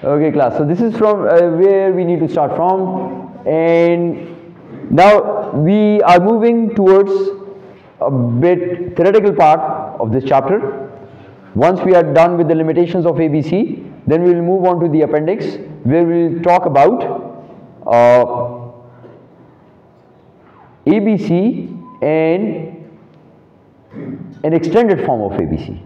Okay, class. So this is from where we need to start from, and now we are moving towards a bit theoretical part of this chapter. Once we are done with the limitations of ABC, then we will move on to the appendix, where we will talk about ABC and an extended form of ABC.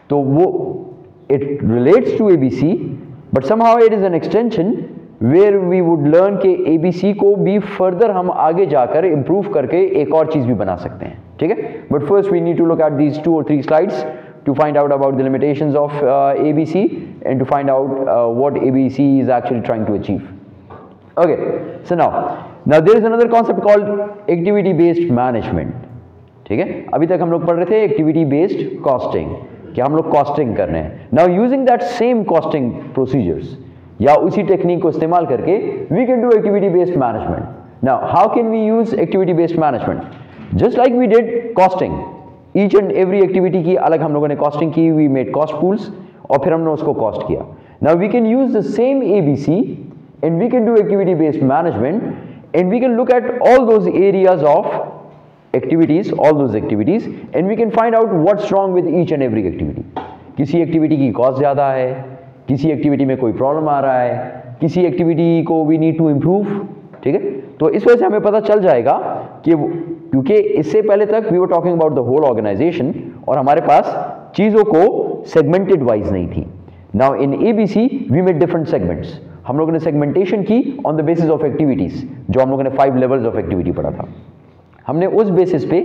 So it relates to ABC, but somehow it is an extension where we would learn कि ABC को भी further हम आगे जाकर improve करके एक और चीज़ भी बना सकते हैं, ठीक है? But first we need to look at these 2 or 3 slides to find out about the limitations of ABC and to find out what ABC is actually trying to achieve. Okay, so now there is another concept called activity based management. ठीक है, अभी तक हम लोग पढ़ रहे थे activity based costing, कि हम लोग कॉस्टिंग कर रहे हैं. Now using that same costing procedures या उसी टेक्निक को इस्तेमाल करके we can do activity based management. Now how can we use activity based management? Just like we did costing, each and every activity की अलग हम लोगों ने कॉस्टिंग की, वी मेड कॉस्ट पूल्स और फिर हमने उसको कॉस्ट किया. Now we can use the same ABC and we can do activity based management, and we can look at all those areas of activities, all those activities, and we can find out what's wrong with each and every activity. किसी activity की cost ज़्यादा है, किसी activity में कोई problem आ रहा है, किसी एक्टिविटी को we need to improve, ठीक है? तो इस वजह से हमें पता चल जाएगा कि क्योंकि इससे पहले तक we were talking about the whole organization और हमारे पास चीज़ों को segmented wise नहीं थी. Now in ABC we made different segments. हम लोगों ने सेगमेंटेशन की on the basis of activities, जो हम लोगों ने 5 लेवल्स ऑफ एक्टिविटी पढ़ा था. हमने उस बेसिस पे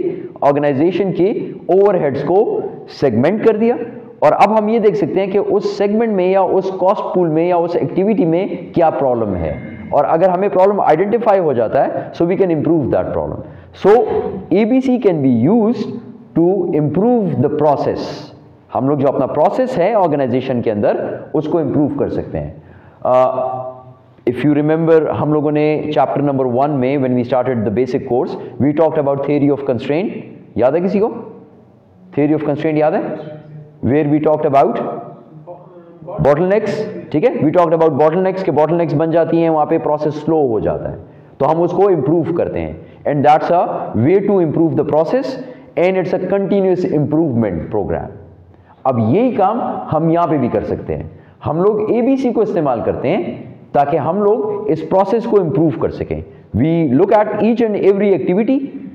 ऑर्गेनाइजेशन के ओवरहेड्स को सेगमेंट कर दिया, और अब हम ये देख सकते हैं कि उस सेगमेंट में या उस कॉस्ट पूल में या उस एक्टिविटी में क्या प्रॉब्लम है, और अगर हमें प्रॉब्लम आइडेंटिफाई हो जाता है so we can improve that problem. So ABC can be used to improve the process. हम लोग जो अपना प्रोसेस है ऑर्गेनाइजेशन के अंदर उसको इम्प्रूव कर सकते हैं. If you remember, हम लोगों ने चैप्टर नंबर 1 में when we started the basic course we talked about theory of constraint. याद है किसी को theory of constraint? याद है? Where we talked about bottlenecks, ठीक है? We talked about bottlenecks के bottlenecks बन जाती हैं, वहाँ पे process slow हो जाता है, तो हम उसको improve करते हैं, and that's a way to improve the process and it's a continuous improvement program. अब यही काम हम यहाँ पे भी कर सकते हैं. हम लोग ABC को इस्तेमाल करते हैं ताकि हम लोग इस प्रोसेस को इम्प्रूव कर सकें. We look at each and every activity,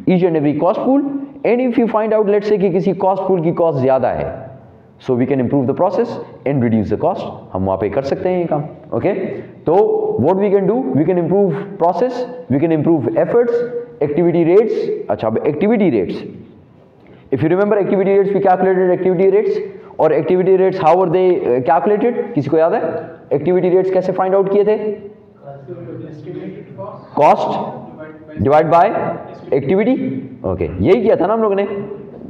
each and every cost pool, and if you find out let's say कि किसी कॉस्ट पूल की कॉस्ट ज़्यादा है, so we can improve the process and reduce the cost. हम वहाँ पे कर सकते हैं ये काम. ओके, तो what we can do, we can improve process, we can improve efforts, activity rates. अच्छा, अब activity rates, if you remember activity rates, we calculated activity rates, और activity rates how are they calculated? किसी को याद है activity rates कैसे find out किए थे? Cost divide by activity. Okay, यही किया था ना हम लोगों ने.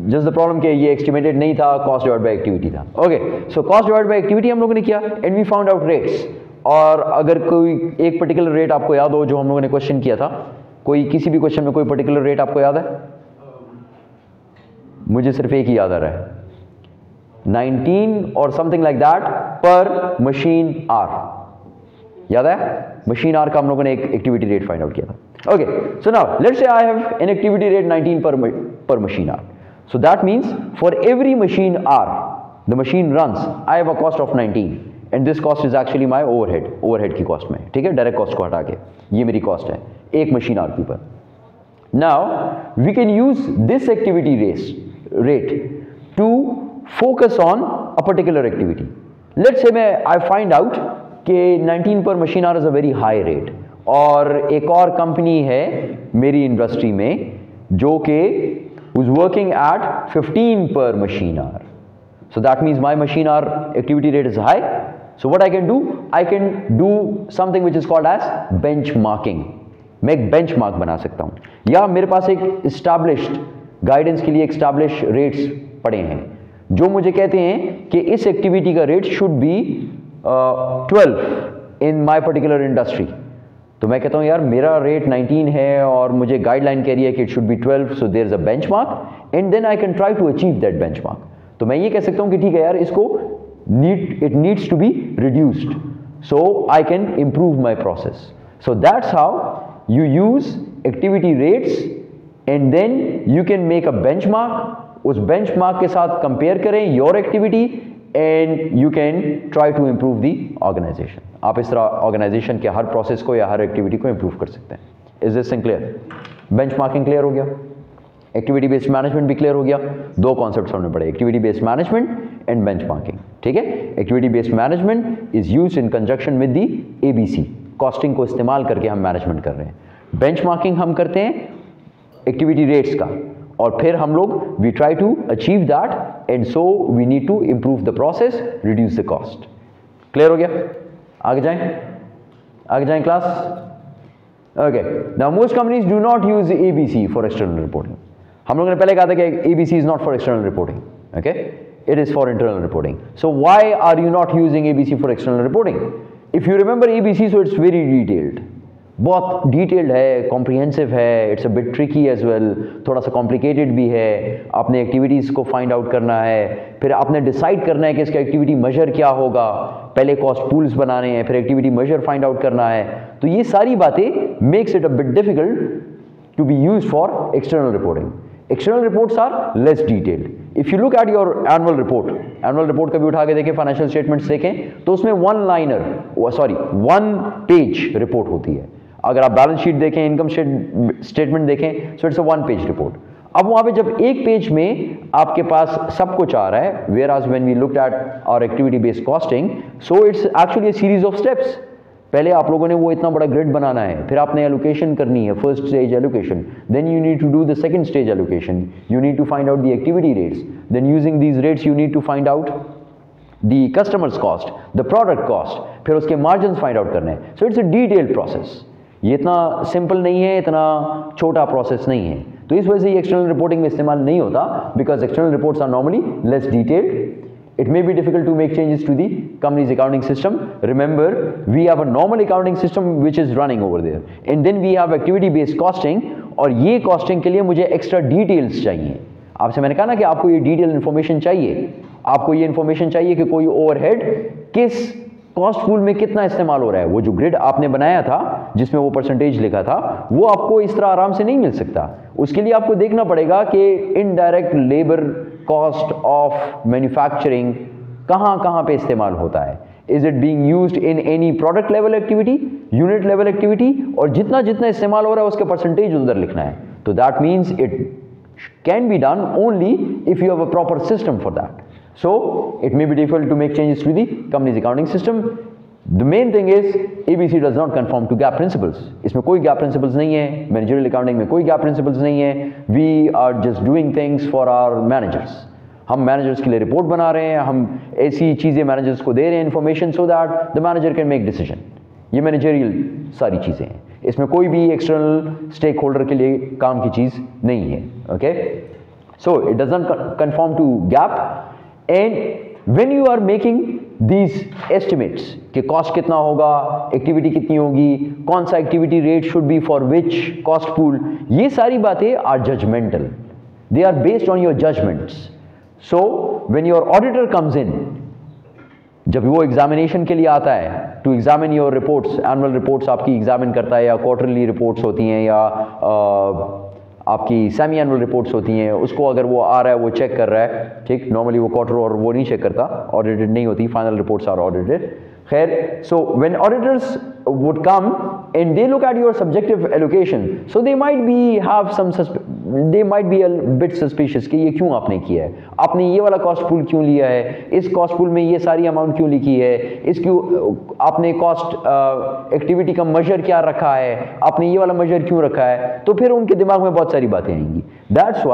जस्ट द प्रॉब्लम कि ये एस्टिमेटेड नहीं था, कॉस्ट डिवाइड बाय एक्टिविटी था. Okay, so cost divide by activity हम लोगों ने किया and we found out rates. और अगर कोई एक पर्टिकुलर रेट आपको याद हो जो हम लोगों ने क्वेश्चन किया था, कोई किसी भी क्वेश्चन में कोई पर्टिकुलर रेट आपको याद है? मुझे सिर्फ एक ही याद आ रहा है, 19 और समथिंग लाइक दैट पर मशीन आर. याद है? मशीन आर का हम लोगों ने एक एक्टिविटी रेट फाइंड आउट किया था. Okay, so now let's say I have an activity rate 19 पर machine R. So that means for every machine R the machine runs I have a cost of 19 and this cost is actually my overhead की cost में. ठीक है, direct cost को हटा के ये मेरी कॉस्ट है एक मशीन आर के ऊपर. Now we can use this activity rate to focus on a particular activity. Let's say I find out कि 19 पर machine R is a very high rate, और एक और कंपनी है मेरी इंडस्ट्री में जो कि was working at 15 per machine hour. So that means my machine hour activity rate is high. So what I can do? I can do something which is called as benchmarking. मैं एक benchmark बना सकता हूँ, या मेरे पास एक established guidance के लिए established rates पड़े हैं जो मुझे कहते हैं कि इस एक्टिविटी का rate should be 12 in my particular industry. तो मैं कहता हूँ यार मेरा रेट 19 है और मुझे गाइडलाइन कह रही है कि it should be 12, so there is a benchmark and then I can try to achieve that benchmark. तो मैं ये कह सकता हूँ कि ठीक है यार इसको it needs to be reduced. so I can improve my process. So that's how you use activity rates and then you can make a benchmark. उस benchmark के साथ compare करें your activity and you can try to improve the organization. आप इस तरह organization के हर process को या हर activity को improve कर सकते हैं. Is this thing clear? Benchmarking clear हो गया, एक्टिविटी बेस्ड मैनेजमेंट भी क्लियर हो गया. दो कॉन्सेप्ट समझने पड़े, activity based management and benchmarking. ठीक है, activity based management is used in conjunction with the ABC, costing को इस्तेमाल करके हम मैनेजमेंट कर रहे हैं. बेंचमार्किंग हम करते हैं एक्टिविटी रेट्स का, और फिर हम लोग we try to achieve that and so we need to improve the process, reduce the cost. Clear हो गया? आगे जाएं class. Okay, now most companies do not use ABC for external reporting. हम लोगों ने पहले कहा था कि ABC is not for external reporting, okay? It is for internal reporting. So why are you not using ABC for external reporting? If you remember ABC, so it's very detailed. बहुत detailed है, comprehensive है, it's a bit tricky as well, थोड़ा सा complicated भी है. आपने activities को find out करना है, फिर आपने decide करना है कि इसका activity measure क्या होगा, पहले cost pools बनाने हैं, फिर activity measure find out करना है. तो ये सारी बातें makes it a bit difficult to be used for external reporting. External reports are less detailed. If you look at your annual report कभी उठा के देखें, financial statements देखें, तो उसमें one page report होती है. अगर आप बैलेंस शीट देखें, इनकम स्टेटमेंट देखें, so it's a one page report. अब वहाँ पे जब एक पेज में आपके पास सब कुछ आ रहा है, whereas when we looked at our activity based costing, so it's actually a series of steps. पहले आप लोगों ने वो इतना बड़ा ग्रिड बनाना है, फिर आपने एलोकेशन करनी है, first stage allocation, then you need to do the second stage allocation, you need to find out the activity rates, then using these rates you need to find out the customers cost, the product cost, फिर उसके margin find out करने हैं. So it's a detailed process. ये इतना simple नहीं है, इतना छोटा प्रोसेस नहीं है. तो इस वजह से ये एक्सटर्नल रिपोर्टिंग में इस्तेमाल नहीं होता, because external reports are normally less detailed. It may be difficult to make changes to the company's accounting system. Remember, we have a normal accounting system which is running over there, and then we have activity based costing. और ये costing के लिए मुझे extra details चाहिए. आपसे मैंने कहा ना कि आपको ये detailed information चाहिए. आपको ये information चाहिए कि कोई overhead किस कॉस्ट पूल में कितना इस्तेमाल हो रहा है. वो जो ग्रिड आपने बनाया था जिसमें वो परसेंटेज लिखा था, वो आपको इस तरह आराम से नहीं मिल सकता. उसके लिए आपको देखना पड़ेगा कि indirect labour cost of manufacturing कहाँ पे इस्तेमाल होता है. Is it being used in any product level activity, unit level activity, और जितना इस्तेमाल हो रहा है उसका परसेंटेज उधर लिखना है. तो that means it can be done only if you have a proper system for that. So it may be difficult to make changes to the company's accounting system. The main thing is ABC does not conform to GAAP principles. इसमें कोई GAAP principles नहीं है, managerial accounting में कोई GAAP principles नहीं है. We are just doing things for our managers. हम managers के लिए report बना रहे हैं, हम ऐसी चीज़ें managers को दे रहे हैं information so that the manager can make decision. ये managerial सारी चीज़ें हैं, इसमें कोई भी external stakeholder के लिए काम की चीज़ नहीं है. Okay? So it doesn't conform to GAAP. And when you are making these estimates कि कॉस्ट कितना होगा, एक्टिविटी कितनी होगी, कौन सा activity rate should be for which cost pool, ये सारी बातें are judgmental. They are based on your judgments. So when your auditor comes in, जब वो एग्जामिनेशन के लिए आता है to examine your reports, annual reports आपकी एग्जामिन करता है, या क्वार्टरली रिपोर्ट्स होती हैं, या आपकी सेमी एनुअल रिपोर्ट्स होती हैं, उसको अगर वो आ रहा है, वो चेक कर रहा है, ठीक. नॉर्मली वो क्वार्टर और वो नहीं चेक करता, ऑडिटेड नहीं होती, फाइनल रिपोर्ट्स आर ऑडिटेड. खैर, so when auditors would come and they look at your subjective allocation, so they might be a bit suspicious कि ये क्यों आपने किया है, आपने ये वाला कॉस्ट पूल क्यों लिया है, इस कॉस्ट पूल में ये सारी अमाउंट क्यों लिखी है, आपने कॉस्ट एक्टिविटी का मेजर क्या रखा है, आपने ये वाला मेजर क्यों रखा है. तो फिर उनके दिमाग में बहुत सारी बातें आएंगी. That's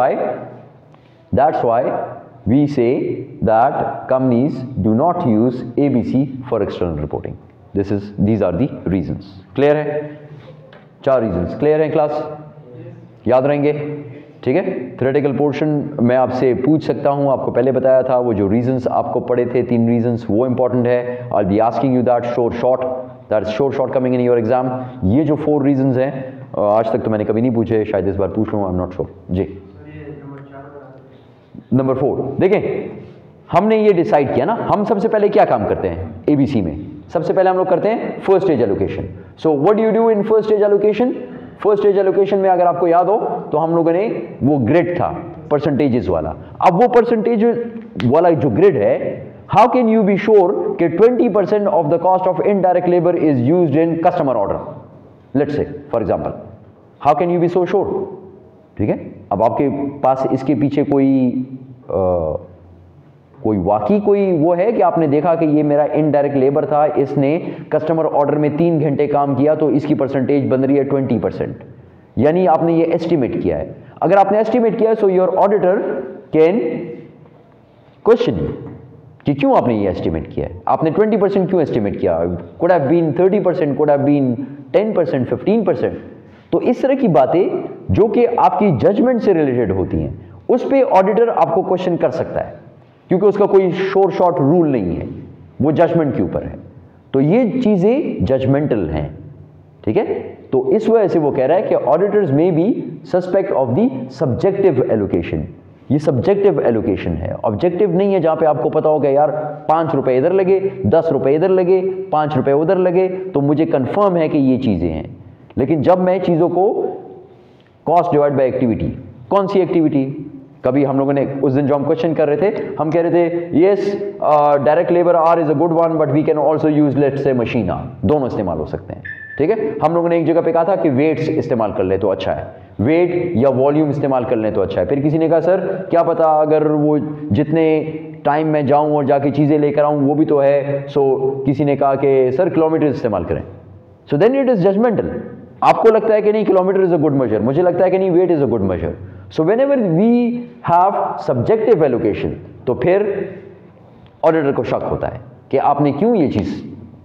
why we say that companies do not use ABC for external reporting. These are the reasons. Clear है? 4 reasons. Clear है क्लास? याद रहेंगे? ठीक है. Theoretical portion मैं आपसे पूछ सकता हूँ, आपको पहले बताया था, वो जो reasons आपको पढ़े थे 3 reasons, वो important है. I'll be asking you that that's sure short coming in your exam. ये जो 4 reasons हैं, आज तक तो मैंने कभी नहीं पूछे, शायद इस बार पूछ लूँ, I'm not sure. Ji. Number 4 देखें, हमने ये डिसाइड किया ना, हम सबसे पहले क्या काम करते हैं ABC में, सबसे पहले हम लोग करते हैं first stage allocation. So what do you do in first stage allocation? First stage allocation में अगर आपको याद हो तो हम लोगों ने वो ग्रिड था परसेंटेजेस वाला। अब वो परसेंटेज वाला जो ग्रिड है, how can you be sure कि 20% of the cost of indirect labour is used in customer order, let's say for example, how can you be so sure? ठीक है, अब आपके पास इसके पीछे कोई वाकई कोई वो है कि आपने देखा कि ये मेरा इनडायरेक्ट लेबर था, इसने कस्टमर ऑर्डर में 3 घंटे काम किया तो इसकी परसेंटेज बन रही है 20%, यानी आपने ये एस्टिमेट किया है। अगर आपने एस्टिमेट किया है so your auditor can question you कि क्यों आपने ये एस्टिमेट किया है, आपने 20% क्यों एस्टिमेट किया, could have been 30%, could have been 10%, 15%। तो इस तरह की बातें जो कि आपकी जजमेंट से रिलेटेड होती हैं, उस पर ऑडिटर आपको क्वेश्चन कर सकता है, क्योंकि उसका कोई शोर शॉर्ट रूल नहीं है, वो जजमेंट के ऊपर है। तो ये चीजें जजमेंटल हैं, ठीक है। तो इस वजह से वो कह रहा है कि ऑडिटर्स में be suspect of the subjective allocation. ये सब्जेक्टिव एलोकेशन है, ऑब्जेक्टिव नहीं है, जहां पे आपको पता होगा यार 5 रुपए इधर लगे, 10 रुपए इधर लगे, 5 रुपए उधर लगे, तो मुझे कंफर्म है कि ये चीजें हैं। लेकिन जब मैं चीजों को कॉस्ट डिवाइड बाय एक्टिविटी, कौन सी एक्टिविटी, कभी हम लोगों ने उस दिन जो हम क्वेश्चन कर रहे थे, हम कह रहे थे yes direct labour hour is a good one but we can also use let's say machine hour, दोनों इस्तेमाल हो सकते हैं, ठीक है। हम लोगों ने एक जगह पे कहा था कि वेट्स इस्तेमाल कर ले तो अच्छा है, वेट या वॉल्यूम इस्तेमाल कर लें तो अच्छा है। फिर किसी ने कहा सर क्या पता अगर वो जितने टाइम में जाऊं और जाके चीज़ें लेकर आऊं वो भी तो है, सो किसी ने कहा कि सर किलोमीटर इस्तेमाल करें। So then it is judgmental, आपको लगता है कि नहीं kilometre is a good measure, मुझे लगता है कि नहीं weight is a good measure. So whenever we have subjective allocation, तो फिर ऑडिटर को शक होता है कि आपने क्यों ये चीज़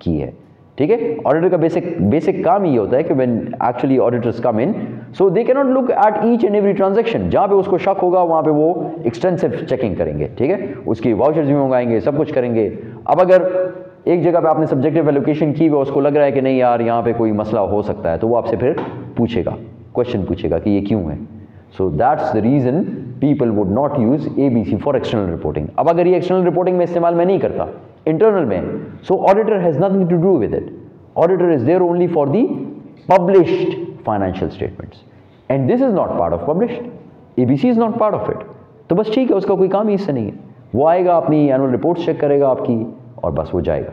की है, ठीक है। ऑडिटर का बेसिक काम ये होता है कि when actually auditors come in, so they can not look at each and every transaction, जहां पे उसको शक होगा वहां पे वो एक्सटेंसिव चेकिंग करेंगे, ठीक है, उसकी वाउचर्स भी मंगाएंगे, सब कुछ करेंगे। अब अगर एक जगह पे आपने सब्जेक्टिव एलोकेशन की हुई, उसको लग रहा है कि नहीं यार यहाँ पे कोई मसला हो सकता है, तो वो आपसे फिर पूछेगा, क्वेश्चन पूछेगा कि ये क्यों है। So that's the reason people would not use ABC for external reporting. अब अगर ये एक्सटर्नल रिपोर्टिंग में इस्तेमाल मैं नहीं करता, इंटरनल में, so auditor has nothing to do with it, auditor is there only for the published financial statements and this is not part of published, ABC is not part of it. तो बस ठीक है, उसका कोई काम ही इससे नहीं है, वो आएगा अपनी एनुअल रिपोर्ट चेक करेगा आपकी और बस वो जाएगा,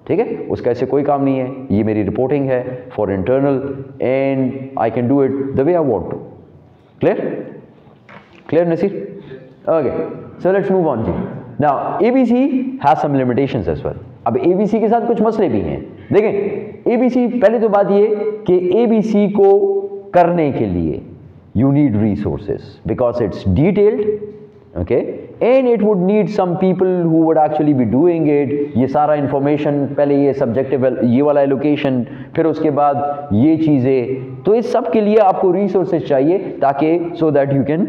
ठीक है, उसका ऐसे कोई काम नहीं है। ये मेरी रिपोर्टिंग है for internal and I can do it the way I want to. Clear Naseer? Okay, so let's move on जी। Now ABC has some limitations as well. अब ABC के साथ कुछ मसले भी हैं। देखें ABC, पहले तो बात ये कि ABC को करने के लिए you need resources because it's detailed, okay, and it would need some people who would actually be doing it। ये सारा इंफॉर्मेशन, पहले ये सब्जेक्टिव ये वाला एलोकेशन, फिर उसके बाद ये चीज़ें, तो इस सब के लिए आपको रिसोर्सेज चाहिए ताकि so that you can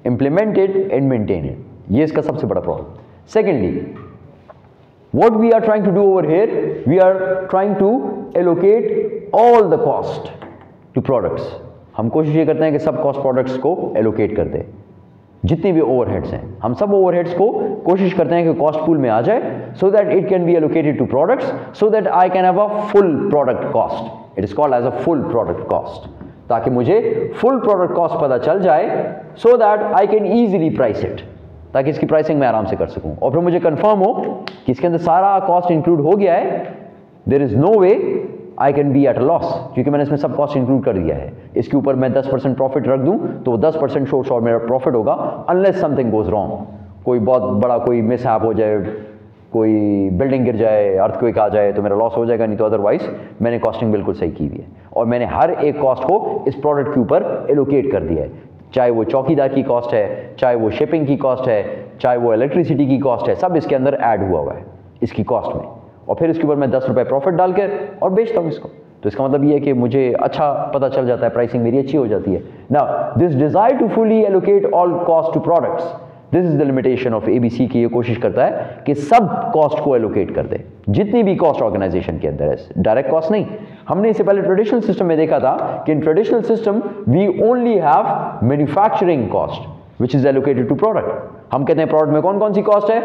implement it and maintain it। ये इसका सबसे बड़ा problem. Secondly, what we are trying to do over here, we are trying to allocate all the cost to products। हम कोशिश ये करते हैं कि सब कॉस्ट प्रोडक्ट्स को एलोकेट कर दें, जितनी भी ओवरहेड्स हैं, हम सब ओवरहेड्स को कोशिश करते हैं कि कॉस्ट पूल में आ जाए, so that it can be allocated to products, so that I can have a full product cost. It is called as a full product cost, ताकि मुझे फुल प्रोडक्ट कॉस्ट पता चल जाए, so that I can easily price it, ताकि इसकी pricing मैं आराम से कर सकूं और फिर मुझे कंफर्म हो कि इसके अंदर सारा कॉस्ट इंक्लूड हो गया है। There is no way I can be at a loss, क्योंकि मैंने इसमें सब कॉस्ट इंक्लूड कर दिया है। इसके ऊपर मैं 10% प्रॉफिट रख दूं तो 10% शॉर्ट मेरा प्रॉफिट होगा, अनलेस समथिंग गोज रॉन्ग, कोई बहुत बड़ा कोई मिसहैप हो जाए, कोई बिल्डिंग गिर जाए, अर्थक्वेक आ जाए, तो मेरा लॉस हो जाएगा, नहीं तो अदरवाइज मैंने कॉस्टिंग बिल्कुल सही की हुई है और मैंने हर एक कॉस्ट को इस प्रोडक्ट के ऊपर एलोकेट कर दिया है, चाहे वो चौकीदार की कॉस्ट है, चाहे वो शिपिंग की कॉस्ट है, चाहे वो इलेक्ट्रिसिटी की कॉस्ट है, सब इसके अंदर ऐड हुआ है इसकी कॉस्ट में, और फिर इसके ऊपर मैं 10 रुपये प्रॉफिट डाल कर और बेचता हूँ इसको। तो इसका मतलब ये है कि मुझे अच्छा पता चल जाता है, प्राइसिंग मेरी अच्छी हो जाती है। Now this desire to fully allocate all cost to products, this is the limitation of ABC की। ये कोशिश करता है कि सब कॉस्ट को एलोकेट कर दे, जितनी भी कॉस्ट ऑर्गेनाइजेशन के अंदर है, डायरेक्ट कॉस्ट नहीं। हमने इससे पहले ट्रेडिशनल सिस्टम में देखा था कि in traditional system we only have manufacturing cost which is allocated to product. हम कहते हैं प्रोडक्ट में कौन कौन सी कॉस्ट है,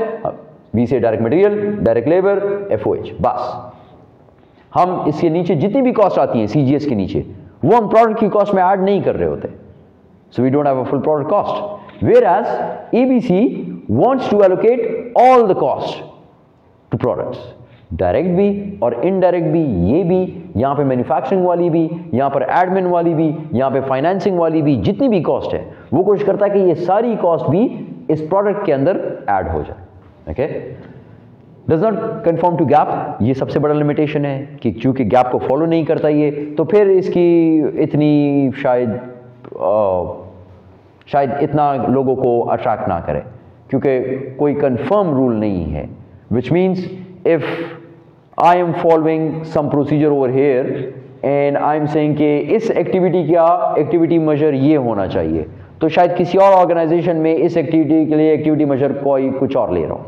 we say direct material, direct labour, FOH, बस। हम इसके नीचे जितनी भी कॉस्ट आती है CGS के नीचे, वो हम प्रोडक्ट की कॉस्ट में ऐड नहीं कर रहे होते, so we don't have a full product cost. Whereas ABC wants to allocate all the cost to products, direct भी और इनडायरेक्ट भी, ये भी, यहाँ पे मैन्युफैक्चरिंग वाली भी, यहाँ पर एडमिन वाली भी, यहाँ पे फाइनेंसिंग वाली भी, जितनी भी कॉस्ट है वो कोशिश करता है कि ये सारी कॉस्ट भी इस प्रोडक्ट के अंदर ऐड हो जाए। Okay, does not conform to GAAP, ये सबसे बड़ा लिमिटेशन है कि चूंकि गैप को फॉलो नहीं करता ये, तो फिर इसकी इतनी शायद इतना लोगों को अट्रैक्ट ना करे, क्योंकि कोई कंफर्म रूल नहीं है। Which means if I am following some procedure over here and I am saying कि इस एक्टिविटी का एक्टिविटी मेजर ये होना चाहिए, तो शायद किसी और ऑर्गेनाइजेशन में इस एक्टिविटी के लिए एक्टिविटी मेजर कोई कुछ और ले रहा हो,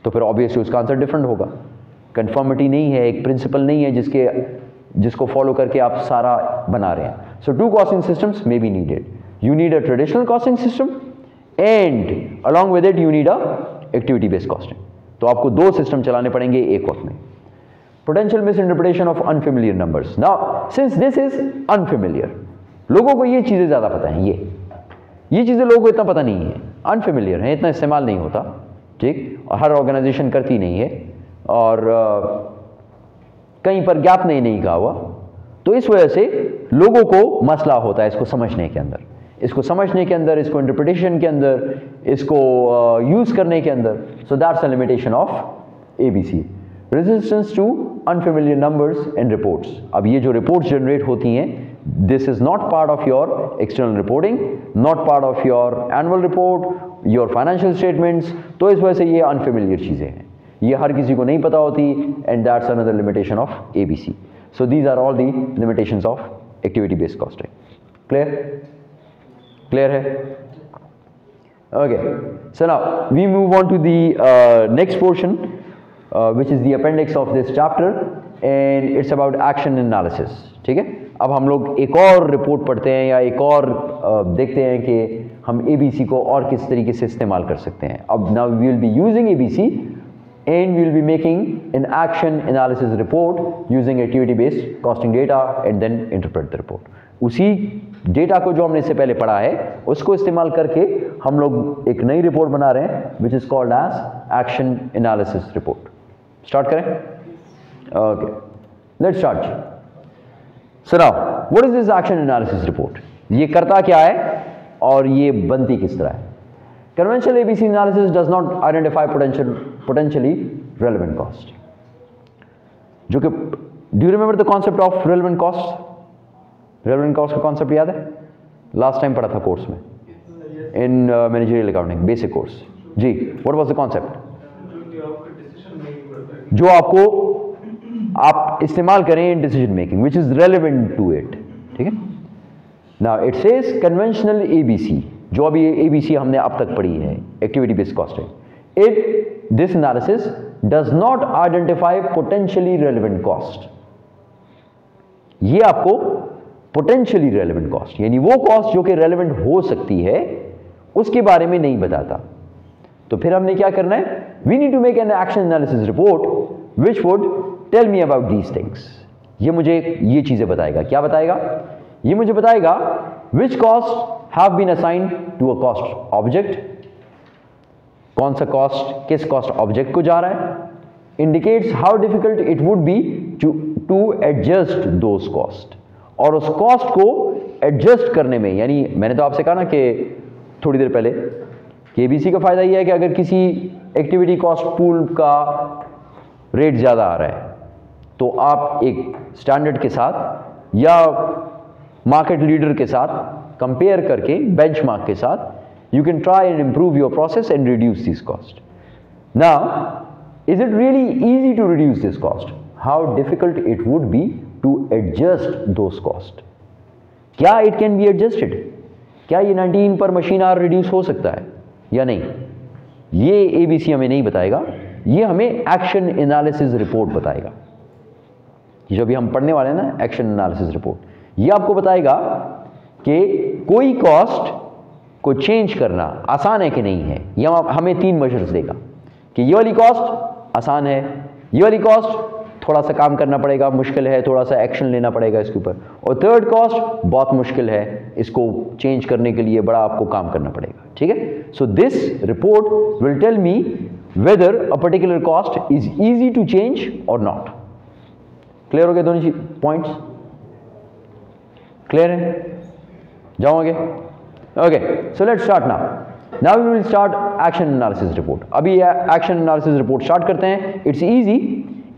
तो फिर ऑब्वियसली उसका आंसर डिफरेंट होगा। कंफर्मिटी नहीं है, एक प्रिंसिपल नहीं है जिसको फॉलो करके आप सारा बना रहे हैं। सो 2 costing systems may be needed. You need a traditional costing system and along with it you need a activity based costing. तो आपको 2 सिस्टम चलाने पड़ेंगे एक वक्त में। Potential misinterpretation of unfamiliar numbers. Now, since this is unfamiliar, लोगों को ये चीज़ें ज़्यादा पता हैं, ये चीज़ें लोगों को इतना पता नहीं है, अनफेमिलियर है, इतना इस्तेमाल नहीं होता, ठीक, और हर ऑर्गेनाइजेशन करती नहीं है, और कहीं पर गैप नहीं कहा हुआ, तो इस वजह से लोगों को मसला होता है इसको समझने के अंदर, इसको इंटरप्रिटेशन के अंदर, इसको यूज करने के अंदर। So that's a limitation of ABC, resistance to unfamiliar numbers and reports. अब ये जो रिपोर्ट्स जनरेट होती हैं, this is not part of your external reporting, not part of your annual report, your financial statements, तो इस वजह से ये अनफेमिलियर चीज़ें हैं, ये हर किसी को नहीं पता होती, and that's another limitation of ABC. So these are all the limitations of activity based costing. Clear है? Okay, so now we move on to the next portion, which is the appendix of this chapter, and it's about action analysis. ठीक है, अब हम लोग एक और report पढ़ते हैं या एक और देखते हैं कि हम ABC को और किस तरीके से इस्तेमाल कर सकते हैं। अब now we will be using ABC and we will be making an action analysis report using activity based costing data and then interpret the report. उसी डेटा को जो हमने इससे पहले पढ़ा है उसको इस्तेमाल करके हम लोग एक नई रिपोर्ट बना रहे हैं which is called as action analysis report. Start करें? Okay, let's start. So now, what is this action analysis report? ये करता क्या है और ये बनती किस तरह है? Conventional ABC analysis does not identify potentially relevant cost. जो कि, do you remember the concept of relevant cost? Relevant cost का concept याद है? Last time पढ़ा था कोर्स में, in managerial accounting basic course. Ji, what was the concept? जो आपको आप इस्तेमाल करें in decision making, which is relevant to it. ठीक है? Now it says conventional ABC. जो अभी ABC हमने अब तक पढ़ी है, activity based costing, this analysis does not identify potentially relevant cost. ये आपको पोटेंशियली रेलेवेंट कॉस्ट, यानी वो कॉस्ट जो कि रेलेवेंट हो सकती है, उसके बारे में नहीं बताता। तो फिर हमने क्या करना है? We need to make an action analysis report which would tell me about these things. ये मुझे ये चीजें बताएगा। क्या बताएगा? ये मुझे बताएगा which cost have been assigned to a cost object, कौन सा कॉस्ट किस कॉस्ट ऑब्जेक्ट को जा रहा है, indicates how difficult it would be to adjust those cost, और उस कॉस्ट को एडजस्ट करने में, यानी मैंने तो आपसे कहा ना कि थोड़ी देर पहले कि ABC का फायदा यह है कि अगर किसी एक्टिविटी कॉस्ट पूल का रेट ज़्यादा आ रहा है तो आप एक स्टैंडर्ड के साथ या मार्केट लीडर के साथ कंपेयर करके, बेंचमार्क के साथ, you can try and improve your process and reduce this cost. Now, is it really easy to reduce this cost? How difficult it would be to adjust those costs? क्या it can be adjusted? क्या ये 19 पर machine our reduce हो सकता है या नहीं? ये ABC हमें नहीं बताएगा, ये हमें एक्शन एनालिसिस रिपोर्ट बताएगा। जो भी हम पढ़ने वाले हैं ना, एक्शन एनालिसिस रिपोर्ट, ये आपको बताएगा कि कोई कॉस्ट को चेंज करना आसान है कि नहीं है। यह हमें 3 मेजर्स देगा कि ये वाली कॉस्ट आसान है, ये वाली कॉस्ट थोड़ा सा काम करना पड़ेगा, मुश्किल है, थोड़ा सा एक्शन लेना पड़ेगा इसके ऊपर, और थर्ड कॉस्ट बहुत मुश्किल है, इसको चेंज करने के लिए बड़ा आपको काम करना पड़ेगा, ठीक है। So this report will tell me whether a particular cost is easy to change or not. Clear हो गए दोनों पॉइंट्स? क्लियर है? जाओगे? Okay, so let's start now we will start action analysis report. अभी एक्शन एनालिसिस रिपोर्ट स्टार्ट करते हैं। It's easy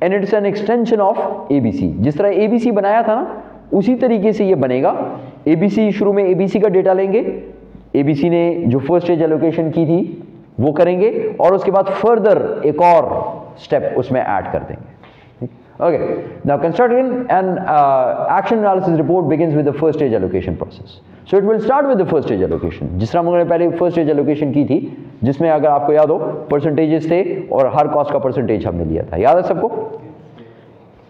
and it's an extension of ABC. जिस तरह एबीसी बनाया था ना, उसी तरीके से ये बनेगा। एबीसी, शुरू में एबीसी का डेटा लेंगे, एबीसी ने जो फर्स्ट स्टेज एलोकेशन की थी वो करेंगे, और उसके बाद फर्दर एक और स्टेप उसमें ऐड कर देंगे। Okay, now constructing an action analysis report begins with the first stage allocation process. So it will start with the first stage allocation. जिस तरह हम लोगों ने पहले first stage allocation की थी, जिसमें अगर आपको याद हो परसेंटेजेस थे और हर कॉस्ट का परसेंटेज हमने लिया था, याद है सबको?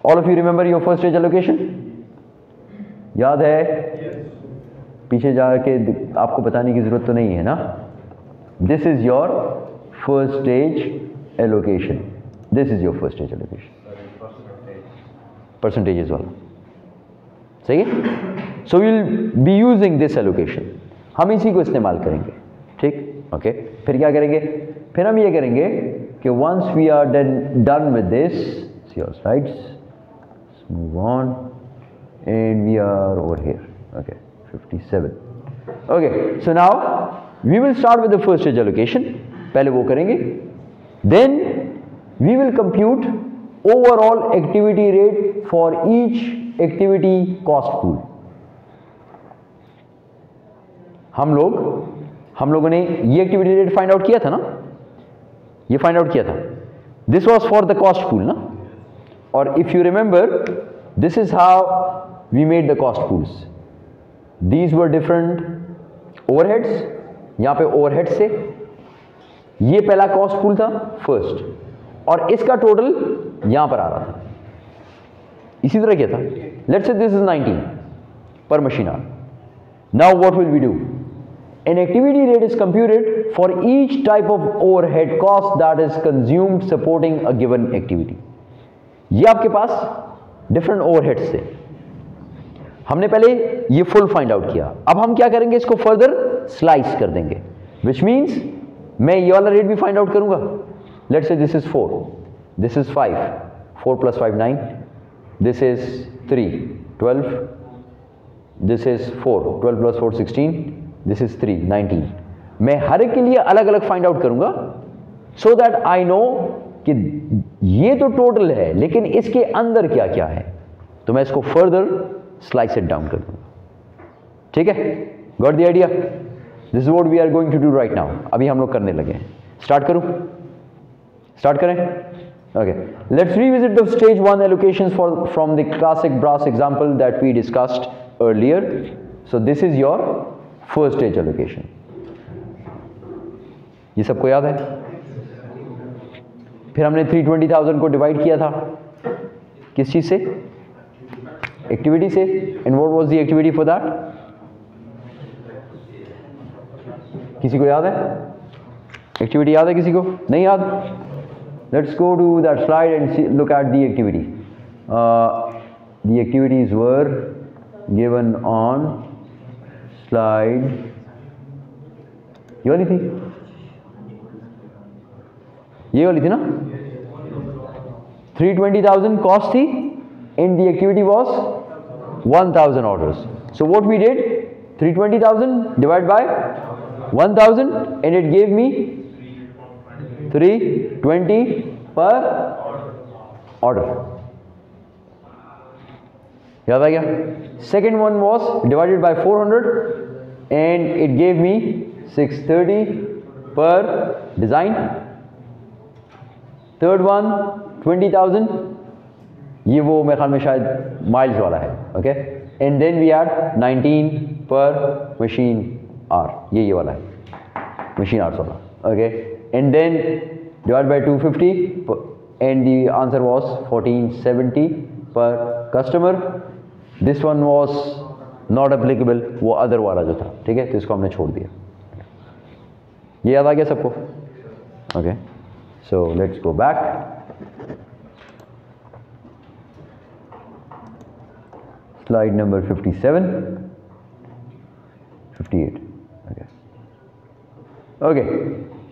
All of you remember your first stage allocation? याद है? पीछे जाके आपको बताने की जरूरत तो नहीं है ना? This is your first stage allocation. This is your first stage allocation. Percentages वाला, सही है? So will be using this allocation, हम इसी को इस्तेमाल करेंगे, ठीक? ओके, फिर क्या करेंगे? फिर हम ये करेंगे कि once we are done with this, see your slides, move on and we are over here. Okay, 57। Okay, so now we will start with the first stage allocation. पहले वो करेंगे, then we will compute overall activity rate for each activity cost pool। हम लोगों ने ये activity rate find out किया था ना, ये फाइंड आउट किया था। This was for the cost pool ना, और if you remember this is how we made the cost pools. These were different overheads, यहां पे ओवरहेड्स से ये पहला कॉस्ट पूल था फर्स्ट, और इसका टोटल यहां पर आ रहा था। इसी तरह क्या था? लेट्स से दिस इज 19 पर machine hour. Now what will we do? An activity rate is computed for each type of overhead cost that is consumed supporting a given activity. ये आपके पास डिफरेंट ओवरहेड्स थे, हमने पहले ये full find out किया। अब हम क्या करेंगे? इसको फर्दर स्लाइस कर देंगे, विच मीन्स मैं ये वाला रेट भी फाइंड आउट करूंगा। Let's say this is 4, this is 5, 4 plus 5 9, this is 3 12, this is 4 12 plus 4 16, this is 3 19। मैं हर एक के लिए अलग अलग फाइंड आउट करूंगा, सो दैट आई नो कि ये तो टोटल है लेकिन इसके अंदर क्या क्या है, तो मैं इसको फर्दर स्लाइस इट डाउन कर दूंगा। ठीक है, got the idea? This is what we are going to do right now. अभी हम लोग करने लगे हैं। स्टार्ट करूं? स्टार्ट करें? Okay, let's revisit the stage 1 allocations from the classic brass example that we discussed earlier. So this is your first stage allocation. ये सबको याद है? फिर हमने 320,000 को डिवाइड किया था किस चीज से? एक्टिविटी से। And what was the activity for that? किसी को याद है? एक्टिविटी याद है किसी को? नहीं याद? Let's go to that slide and look at the activity. The activities were given on slide, ये वाली थी, ये वाली थी ना? 320,000 cost थी and the activity was 1,000 orders. So what we did, 320,000 divided by 1,000 and it gave me 320 per order. याद आ गया? Second one was divided by 400 and it gave me 630 per design. Third one 20,000, ये वो मेरे ख्याल में शायद miles वाला है। Okay, and then we had 19 पर मशीन आर, ये वाला है मशीन आर्स वाला। Okay, and then divided by 250 and the answer was 1470 per customer. This one was not applicable, वो other वाला जो था। ठीक है, तो इसको हमने छोड़ दिया। ये याद आ गया सबको? Okay, So let's go back. Slide number 57, 58. Okay,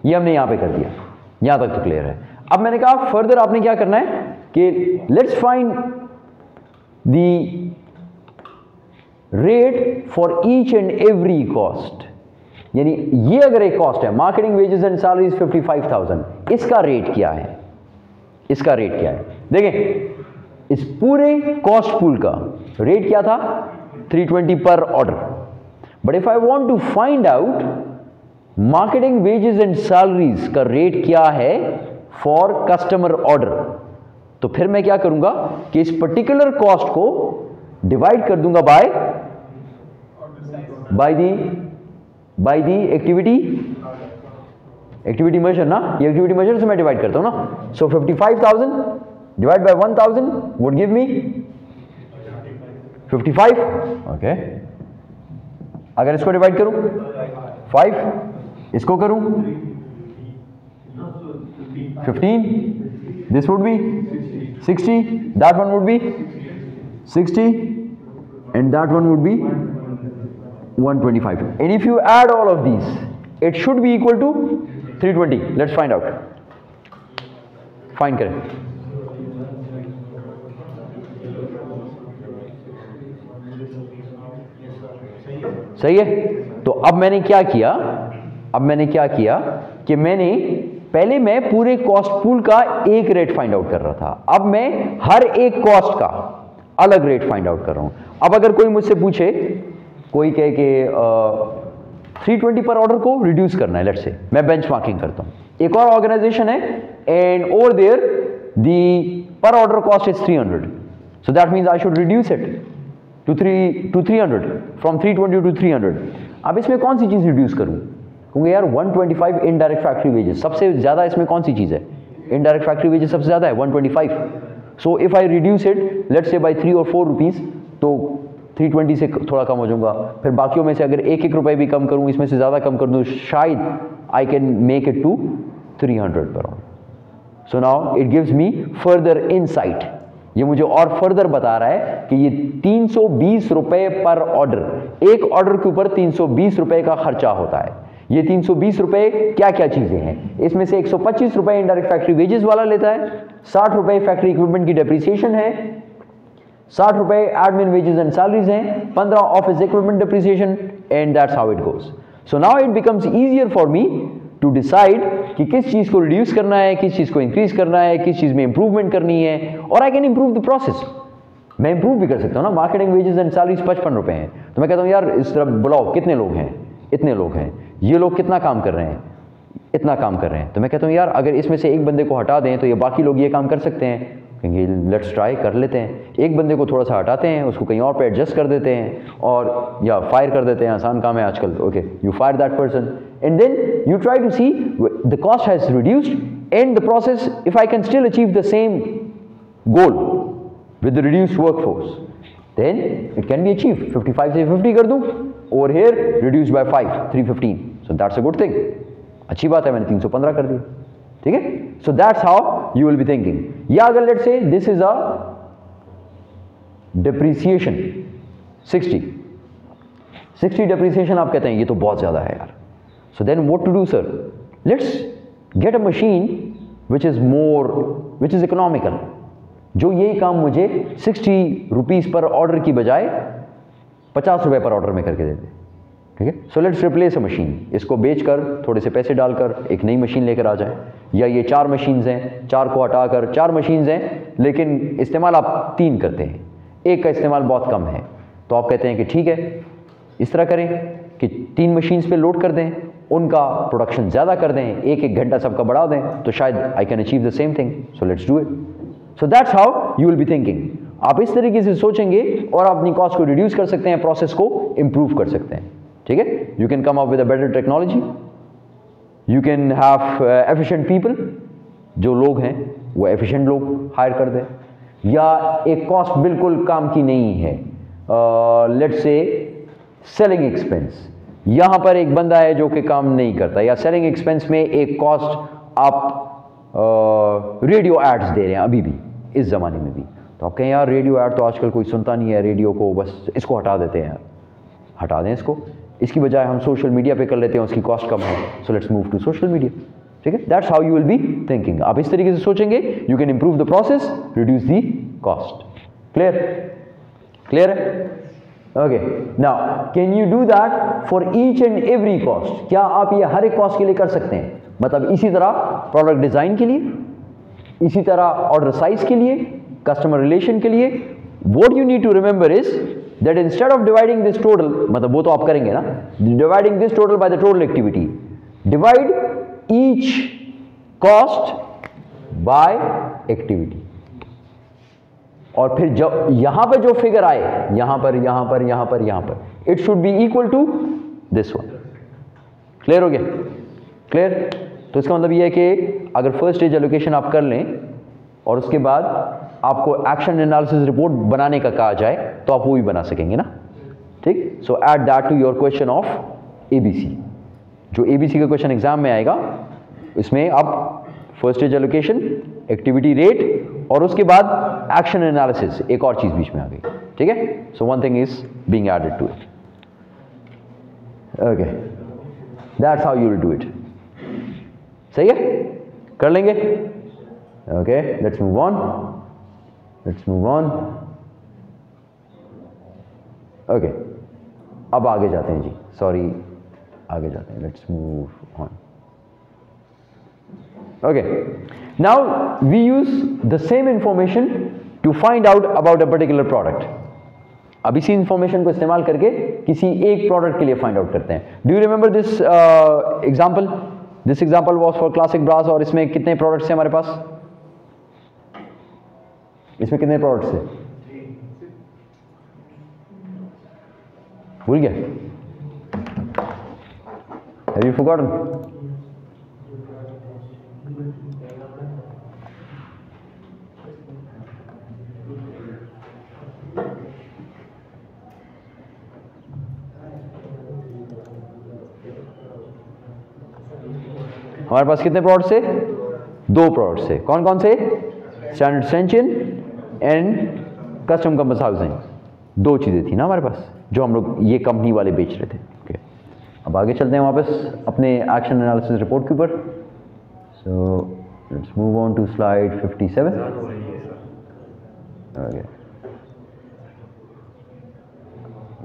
ये हमने यहां पे कर दिया, यहां तक तो क्लियर है। अब मैंने कहा फर्दर आपने क्या करना है कि let's find the rate for each and every cost. यानी ये अगर एक कॉस्ट है, मार्केटिंग वेजेस एंड सैलरीज 55,000, इसका रेट क्या है, इसका रेट क्या है? देखें इस पूरे कॉस्ट पूल का रेट क्या था, 320 per order. But if I want to find out marketing wages and salaries का रेट क्या है फॉर कस्टमर ऑर्डर, तो फिर मैं क्या करूंगा कि इस पर्टिकुलर कॉस्ट को डिवाइड कर दूंगा बाय दी एक्टिविटी मेजर ना, ये एक्टिविटी मेजर से मैं डिवाइड करता हूं ना। सो 55,000 divide by 1000 would give me 55। Okay, अगर इसको डिवाइड करूं 5, इसको करूं 15, this would be 60, that one would be 60, and that one would be 125. And if you add all of these, it should be equal to 320. Let's find out. Find करें। सही है? तो अब मैंने क्या किया कि मैंने पहले मैं पूरे कॉस्ट पूल का एक रेट फाइंड आउट कर रहा था, अब मैं हर एक कॉस्ट का अलग रेट फाइंड आउट कर रहा हूं। अब अगर कोई मुझसे पूछे, कोई कहे कि 320 पर ऑर्डर को रिड्यूस करना है, लेट्स से मैं बेंचमार्किंग करता हूं, एक और ऑर्गेनाइजेशन है and over there the per order cost is 300, so that means I should reduce it to 300, from 320 to 300। अब इसमें कौन सी चीज रिड्यूस करूं? क्योंकि यार 125 इनडायरेक्ट फैक्ट्री वेजेस सबसे ज्यादा, इसमें कौन सी चीज है? इनडायरेक्ट फैक्ट्री वेजेस सबसे ज्यादा है 125। So if I reduce it let's say by 3 or 4 rupees, तो 320 से थोड़ा कम हो जाऊंगा। फिर बाकियों में से अगर 1-1 रुपए भी कम करूं, इसमें से ज्यादा कम कर दूं, शायद I can make it to 300 per order. So now it gives me further insight, ये मुझे और फर्दर बता रहा है कि ये 320 रुपए पर ऑर्डर, एक ऑर्डर के ऊपर 320 रुपए का खर्चा होता है। ये 320 रुपए क्या क्या चीजें हैं? इसमें से 125 रुपए इंडायरेक्ट फैक्ट्री वेजेस वाला लेता है, 60 रुपए फैक्ट्री इक्विपमेंट की डेप्रिसिएशन है, 60 रुपए एडमिन वेजेस एंड सैलरीज हैं, 15 office equipment depreciation, and that's how it goes. So now it becomes easier for me to decide कि किस चीज को रिड्यूस करना है, किस चीज को इंक्रीज करना है, किस चीज में इंप्रूवमेंट करनी है, और I can improve the process. मैं इंप्रूव भी कर सकता हूं ना। मार्केटिंग वेजेस एंड सैलरीज 55 रुपए हैं, तो मैं कहता हूं यार इस तरफ बुलाओ, कितने लोग हैं? इतने लोग हैं। ये लोग कितना काम कर रहे हैं? इतना काम कर रहे हैं। तो मैं कहता हूं यार अगर इसमें से एक बंदे को हटा दें तो ये बाकी लोग ये काम कर सकते हैं, कहेंगे लेट्स ट्राई, कर लेते हैं। एक बंदे को थोड़ा सा हटाते हैं, उसको कहीं और पे एडजस्ट कर देते हैं, और या फायर कर देते हैं, आसान काम है आजकल। Okay, you fire that person and then you try to see the cost has reduced and the process, if I can still achieve the same goal with the reduced workforce, then it can be achieved। 55 से 50 कर दूं, over here reduced by 5, 315, so that's a good thing। अच्छी बात है, मैंने 315 कर दिया, ठीक है। so that's how you will be thinking। या अगर let's say this is a depreciation 60 depreciation, आप कहते हैं ये तो बहुत ज्यादा है यार, so then what to do sir? let's get a machine which is economical, जो यही काम मुझे 60 रुपीज पर ऑर्डर की बजाय 50 रुपए पर ऑर्डर में करके देते, ठीक है। So let's replace a machine, इसको बेचकर थोड़े से पैसे डालकर एक नई मशीन लेकर आ जाए। या ये 4 मशीन्स हैं, 4 को हटाकर 4 मशीन्स हैं, लेकिन इस्तेमाल आप 3 करते हैं, एक का इस्तेमाल बहुत कम है, तो आप कहते हैं कि ठीक है इस तरह करें कि 3 मशीन्स पे लोड कर दें, उनका प्रोडक्शन ज़्यादा कर दें, 1-1 घंटा सबका बढ़ा दें, तो शायद I can achieve the same thing. So let's do it. So that's how you will be thinking। आप इस तरीके से सोचेंगे और अपनी कॉस्ट को रिड्यूस कर सकते हैं, प्रोसेस को इंप्रूव कर सकते हैं, ठीक है। You can come up with a better technology, you can have efficient people, जो लोग हैं वो एफिशिएंट लोग हायर कर दें, या एक कॉस्ट बिल्कुल काम की नहीं है, लेट्स से सेलिंग एक्सपेंस, यहां पर एक बंदा है जो कि काम नहीं करता, या सेलिंग एक्सपेंस में एक कॉस्ट आप रेडियो एड्स दे रहे हैं अभी भी इस ज़माने में भी, तो आप कहें यार रेडियो ऐड तो आजकल कोई सुनता नहीं है, रेडियो को बस इसको हटा देते हैं, हटा दें इसको, इसकी बजाय हम सोशल मीडिया पे कर लेते हैं, उसकी कॉस्ट कम है, so let's move to social media. ठीक है, that's how you will be thinking. आप इस तरीके से सोचेंगे, you can improve the process, reduce the cost. Clear? Clear है? Okay, now can you do that for each and every cost? क्या आप ये हर एक कॉस्ट के लिए कर सकते हैं? मतलब इसी तरह प्रोडक्ट डिजाइन के लिए, इसी तरह ऑर्डर साइज के लिए, कस्टमर रिलेशन के लिए, what you need to remember is that instead of dividing this total, मतलब वो तो आप करेंगे ना, dividing this total by the total activity, divide each cost by activity, और फिर जब यहां पर जो फिगर आए, यहां पर, यहां पर, यहां पर, यहां पर, it should be equal to this one. Clear हो गया? क्लियर? तो इसका मतलब ये है कि अगर फर्स्ट स्टेज एलोकेशन आप कर लें और उसके बाद आपको एक्शन एनालिसिस रिपोर्ट बनाने का कहा जाए तो आप वो भी बना सकेंगे ना। ठीक, so add that to your question of ABC. जो एबीसी का क्वेश्चन एग्जाम में आएगा, इसमें अब first stage allocation, activity rate और उसके बाद एक्शन एनालिसिस, एक और चीज बीच में आ गई। ठीक है, so one thing is being added to it. Okay, that's how you will do it. सही है, कर लेंगे? Okay, let's move on, let's move on. Okay, अब आगे जाते हैं जी, सॉरी आगे जाते हैं, let's move on. Okay, now we use the same information to find out about a particular product. अब इसी इंफॉर्मेशन को इस्तेमाल करके किसी एक प्रोडक्ट के लिए फाइंड आउट करते हैं। Do you remember this example? This example was for classic brass, और इसमें कितने प्रोडक्ट्स हैं हमारे पास? इसमें कितने प्रोडक्ट्स हैं? भूल गया? Have you forgotten? हमारे पास कितने प्रोडक्ट्स थे? 2 प्रोडक्ट्स थे। कौन कौन से? Standard extension and custom compass housing. 2 चीज़ें थी ना हमारे पास जो हम लोग ये कंपनी वाले बेच रहे थे। ओके, अब आगे चलते हैं वापस अपने एक्शन एनालिसिस रिपोर्ट के ऊपर। So let's move on to slide 57। Okay,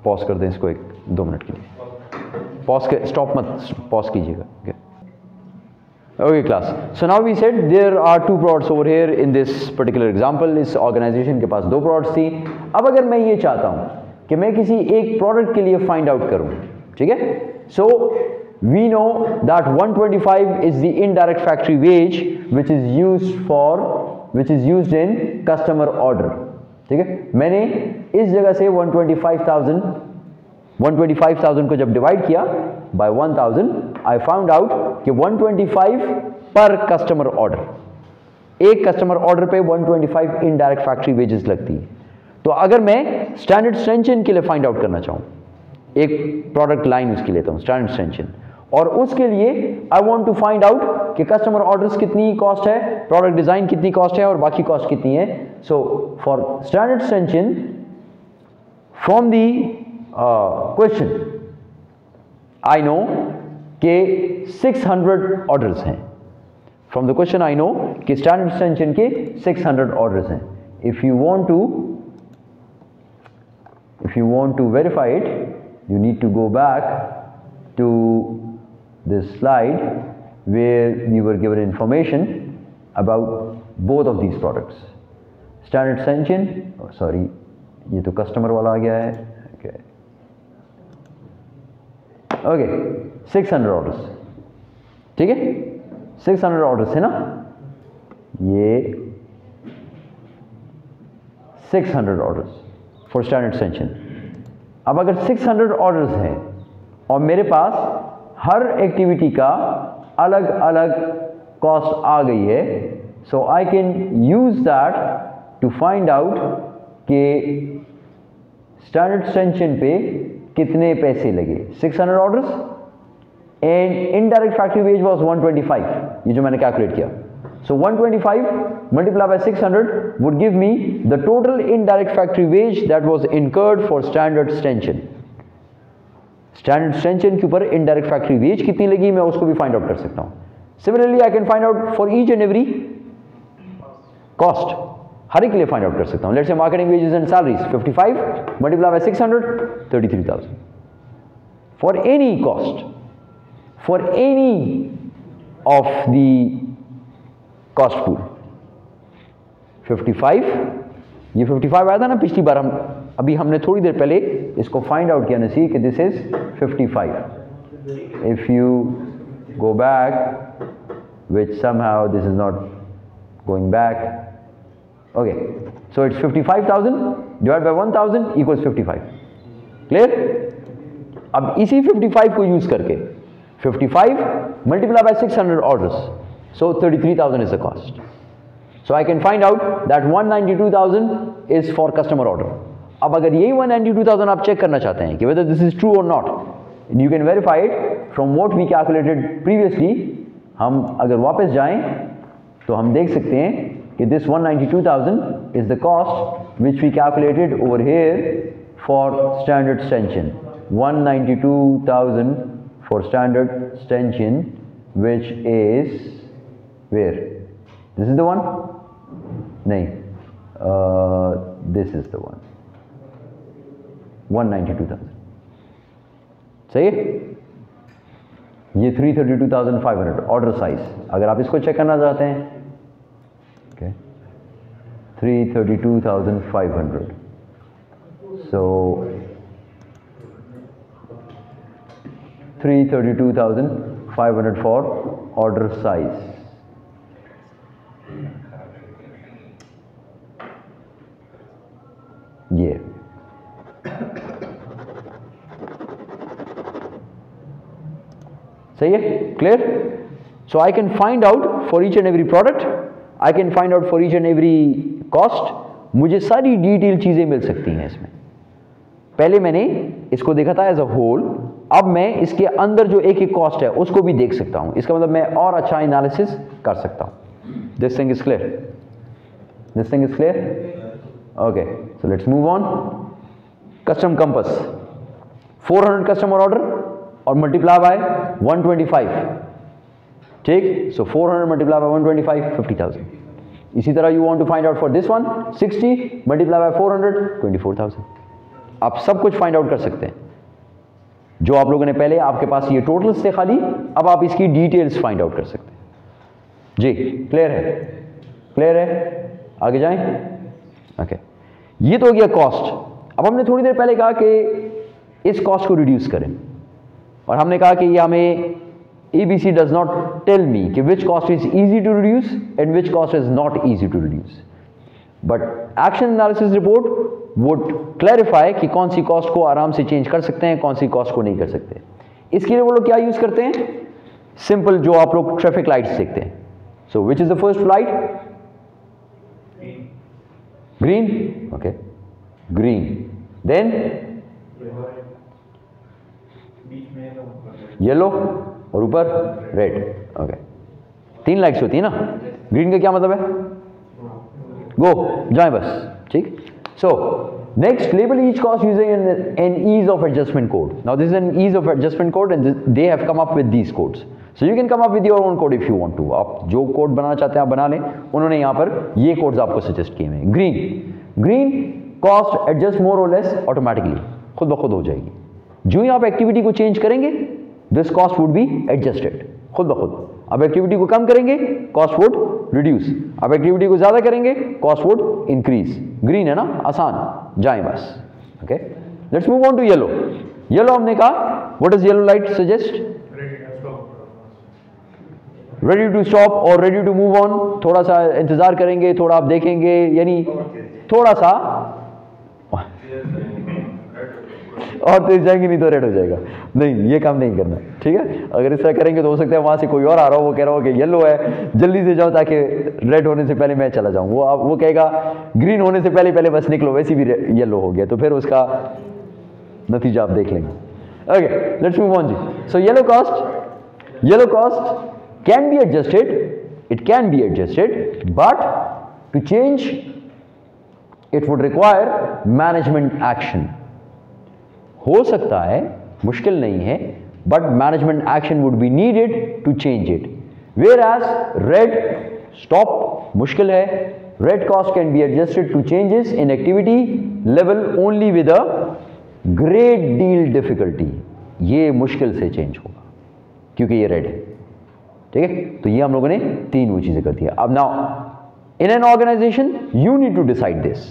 pause कर दें इसको 1-2 मिनट के लिए। पॉज के स्टॉप मत पॉज कीजिएगा। Okay, okay class, so now we said there are 2 products over here in this particular example। इस ऑर्गेनाइजेशन के पास 2 प्रोडक्ट्स थी। अब अगर मैं ये चाहता हूं कि मैं किसी एक प्रोडक्ट के लिए फाइंड आउट करूं, ठीक है, so we know that 125 is the indirect factory wage which is used in customer order. ठीक है, मैंने इस जगह से 125,000 को जब डिवाइड किया बाय 1000, आई फाउंड आउट कि 125 पर कस्टमर ऑर्डर, एक कस्टमर ऑर्डर पे 125 इनडायरेक्ट फैक्ट्री वेजेस लगती है। तो अगर मैं स्टैंडर्ड एक्सटेंशन के लिए फाइंड आउट करना चाहूँ, एक प्रोडक्ट लाइन उसकी लेता हूँ स्टैंडर्ड एक्सटेंशन, और उसके लिए I want to find out कि कस्टमर ऑर्डर्स कितनी कॉस्ट है, प्रोडक्ट डिजाइन कितनी कॉस्ट है और बाकी कॉस्ट कितनी है। So for standard extension from the question I know के 600 ऑर्डर्स हैं। From the question I know कि स्टैंडर्ड एक्सटेंशन के 600 ऑर्डर्स हैं। If you want to verify it, you need to go back to this slide where we were given information about both of these products. Standard extension, oh sorry, ये तो customer वाला आ गया है। Okay, 600 orders, ठीक है, 600 orders है ना, ये 600 orders for standard extension। अब अगर 600 ऑर्डर्स हैं और मेरे पास हर एक्टिविटी का अलग अलग कॉस्ट आ गई है, so I can use that to find out कि स्टैंडर्ड एक्सटेंशन पे कितने पैसे लगे। 600 orders and indirect factory wage was 125, ये जो मैंने कैलकुलेट किया। So 125 multiplied by 600 would give me the total indirect factory wage that was incurred for standard stanchion. Standard stanchion के ऊपर indirect factory wage कितनी लगी मैं उसको भी find out कर सकता हूँ. Similarly, I can find out for each and every cost. हर एक के लिए find out कर सकता हूँ. Let's say marketing wages and salaries 55 multiplied by 600 33,000. For any cost, for any of the cost pool 55, ये 55 आया था ना पिछली बार, हम अभी हमने थोड़ी देर पहले इसको फाइंड आउट किया नसी कि this is 55. If you go back, which somehow this is not going back, okay, so it's 55,000 divided by 1,000 equals 55. Clear? अब इसी 55 को यूज करके 55 multiplied by 600 orders, so 33,000 is the cost. So I can find out that 192,000 is for customer order. अब अगर यही 192,000 आप check करना चाहते हैं कि whether this is true or not, you can verify it from what we calculated previously. हम अगर वापस जाएं तो हम देख सकते हैं कि this 192,000 is the cost which we calculated over here for standard stanchion. 192,000 for standard stanchion, which is where? This is the one? नहीं, this is the one. 192,000. सही है? ये 332,500 ऑर्डर साइज. अगर आप इसको चेक करना चाहते हैं, okay, 332,500. So 332,500 for order size. ये सही है? Clear? So I can find out for each and every product, I can find out for each and every cost. मुझे सारी डिटेल चीजें मिल सकती हैं इसमें. पहले मैंने इसको देखा था एज अ होल, अब मैं इसके अंदर जो एक एक कॉस्ट है उसको भी देख सकता हूं. इसका मतलब मैं और अच्छा एनालिसिस कर सकता हूं. This thing is clear? This thing is clear? Okay, so let's move on. Custom compass 400 customer order और मल्टीप्लाई बाय 125. ठीक, सो 400 मल्टीप्लाई बाय 125 50,000. इसी तरह you want to find out for this one 60 multiply by 400 24,000. आप सब कुछ find out कर सकते हैं जो आप लोगों ने पहले, आपके पास ये टोटल्स थे खाली, अब आप इसकी डिटेल्स फाइंड आउट कर सकते हैं. जी क्लियर है? क्लियर है? आगे जाएं. ओके, ये तो हो गया कॉस्ट. अब हमने थोड़ी देर पहले कहा कि इस कॉस्ट को रिड्यूस करें, और हमने कहा कि ये हमें ABC does not tell me कि which cost is easy to reduce and which cost is not easy to reduce, but action analysis report would clarify कि कौन सी कॉस्ट को आराम से चेंज कर सकते हैं, कौन सी कॉस्ट को नहीं कर सकते. इसके लिए वो लोग क्या यूज करते हैं? सिंपल, जो आप लोग ट्रैफिक लाइट्स देखते हैं. So which is the first light? Green. Okay, green. Then yellow और ऊपर रेड. ओके, 3 लाइट्स होती है ना. ग्रीन का क्या मतलब है? गो, जाए बस. ठीक. So next, label each cost using an ease of adjustment code. Now this is an ease of adjustment code and they have come up with these codes. So you can come up with your own code if you want to. आप जो code बनाना चाहते हैं आप बना लें. उन्होंने यहाँ पर ये कोड्स आपको सजेस्ट किए हैं. ग्रीन, ग्रीन कॉस्ट एडजस्ट मोर और लेस ऑटोमेटिकली, खुद ब खुद हो जाएगी. जो ही आप एक्टिविटी को चेंज करेंगे this cost would be adjusted खुद ब खुद. अब एक्टिविटी को कम करेंगे कॉस्ट वुड रिड्यूस, अब एक्टिविटी को ज्यादा करेंगे कॉस्ट वुड इंक्रीज. ग्रीन है ना, आसान, जाएं बस. Okay, let's move on to yellow. Yellow हमने कहा, what does yellow light suggest? Ready to stop और रेडी टू मूव ऑन. थोड़ा सा इंतजार करेंगे, थोड़ा आप देखेंगे, यानी थोड़ा सा और तेज जाएंगे, नहीं तो रेड हो जाएगा. नहीं, ये काम नहीं करना. ठीक है, अगर इस तरह करेंगे तो हो सकता है वहां से कोई और आ रहा हो, वो कह रहा हो कि येलो है, जल्दी से जाओ ताकि रेड होने से पहले मैं चला जाऊं. वो कहेगा ग्रीन होने से पहले पहले बस निकलो, वैसे भी येलो हो गया, तो फिर उसका नतीजा आप देख लेंगे. ओके, लेट्स मूव ऑन जी. So yellow cost can be adjusted It can be adjusted, but to change it would require management action. हो सकता है, मुश्किल नहीं है, but management action would be needed to change it. Whereas red stop मुश्किल है, red cost can be adjusted to changes in activity level only with a great deal difficulty. ये मुश्किल से चेंज होगा क्योंकि ये रेड है, ठीक है। तो ये हम लोगों ने तीन वो चीजें कर दी। अब now in an organisation you need to decide this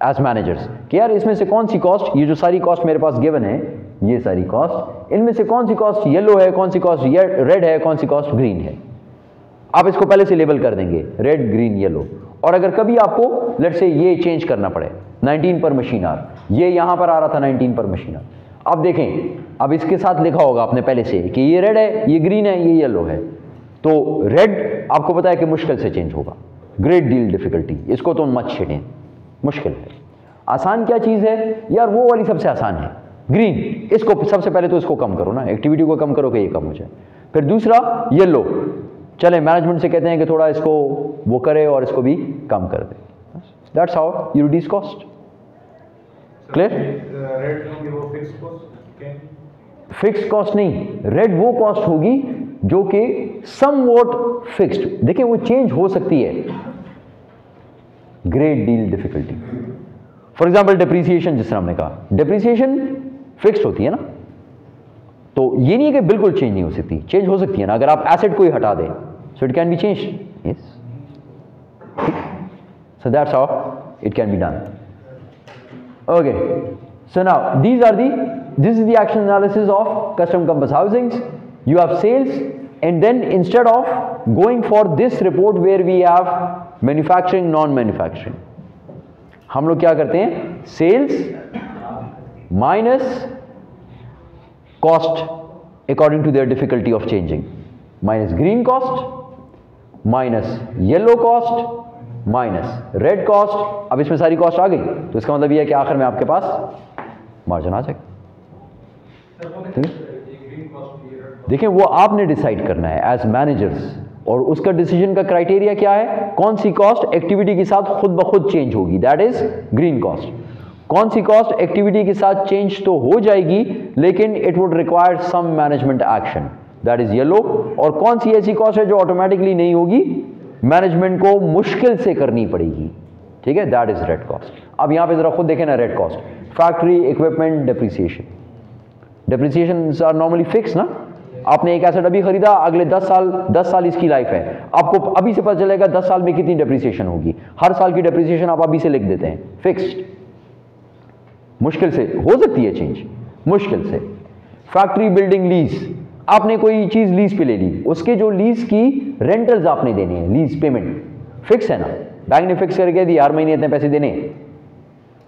as managers कि यार इसमें से कौन सी कॉस्ट, ये जो सारी कॉस्ट मेरे पास गिवन है, ये सारी कॉस्ट, इनमें से कौन सी कॉस्ट येलो है, कौन सी कॉस्ट रेड है, कौन सी कॉस्ट ग्रीन है। आप इसको पहले से लेबल कर देंगे रेड, ग्रीन, येलो। और अगर कभी आपको लेट्स से ये चेंज करना पड़े 19 पर मशीन आर, ये यहां पर आ रहा था 19 पर मशीन आर, अब देखें, अब इसके साथ लिखा होगा आपने पहले से कि ये रेड है, ये ग्रीन है, ये येलो है। तो रेड आपको पता है कि मुश्किल से चेंज होगा, ग्रेट डील डिफिकल्टी, इसको तो मत छेड़ें, मुश्किल है। आसान क्या चीज़ है यार, वो वाली सबसे आसान है ग्रीन, इसको सबसे पहले तो इसको कम करो ना, एक्टिविटी को कम करो कि ये कम हो जाए। फिर दूसरा येलो, चले मैनेजमेंट से कहते हैं कि थोड़ा इसको वो करे और इसको भी कम कर दे। That's how you reduce cost. Clear? Fix cost नहीं, रेड वो कॉस्ट होगी जो कि समवॉट फिक्स्ड, देखिए वो चेंज हो सकती है, great deal difficulty. For example depreciation, जिस तरह हमने कहा डिप्रिसिएशन फिक्स्ड होती है ना, तो ये नहीं है कि बिल्कुल चेंज नहीं हो सकती, चेंज हो सकती है ना, अगर आप एसेट को ही हटा दें, सो it can B change, yes. So that's how it can be done. Okay, so now this is the action analysis of custom campus housings. You have sales, and then instead of going for this report where we have manufacturing, non-manufacturing, हम लोग क्या करते हैं, sales minus cost according to their difficulty of changing, minus green cost, minus yellow cost, minus red cost. अब इसमें सारी cost आ गई, तो इसका मतलब यह है कि आखिर में आपके पास मार्जिन आ जाएगा। देखिए वो आपने डिसाइड करना है एज मैनेजर्स, और उसका डिसीजन का क्राइटेरिया क्या है, कौन सी कॉस्ट एक्टिविटी के साथ खुद ब खुद चेंज होगी, दैट इज ग्रीन कॉस्ट। कौन सी कॉस्ट एक्टिविटी के साथ चेंज तो हो जाएगी लेकिन it would require some management action, that is yellow. और कौन सी ऐसी कॉस्ट है जो ऑटोमेटिकली नहीं होगी, मैनेजमेंट को मुश्किल से करनी पड़ेगी, ठीक है, दैट इज रेड कॉस्ट। अब यहां पे जरा खुद देखें ना, red cost, factory equipment depreciation, depreciation are normally fix ना। आपने एक एसेट अभी खरीदा, अगले 10 साल इसकी लाइफ है, आपको अभी से पता चलेगा 10 साल में कितनी डेप्रिसिएशन होगी, हर साल की डेप्रिसिएशन आप अभी से लिख देते हैं, फिक्स्ड। मुश्किल से हो सकती है चेंज, मुश्किल से। फैक्ट्री बिल्डिंग लीज, आपने कोई चीज लीज पे ले ली, उसके जो लीज की रेंटल्स आपने देने हैं, लीज पेमेंट फिक्स है ना, बैंक ने फिक्स करके दी हर महीने इतने पैसे देने।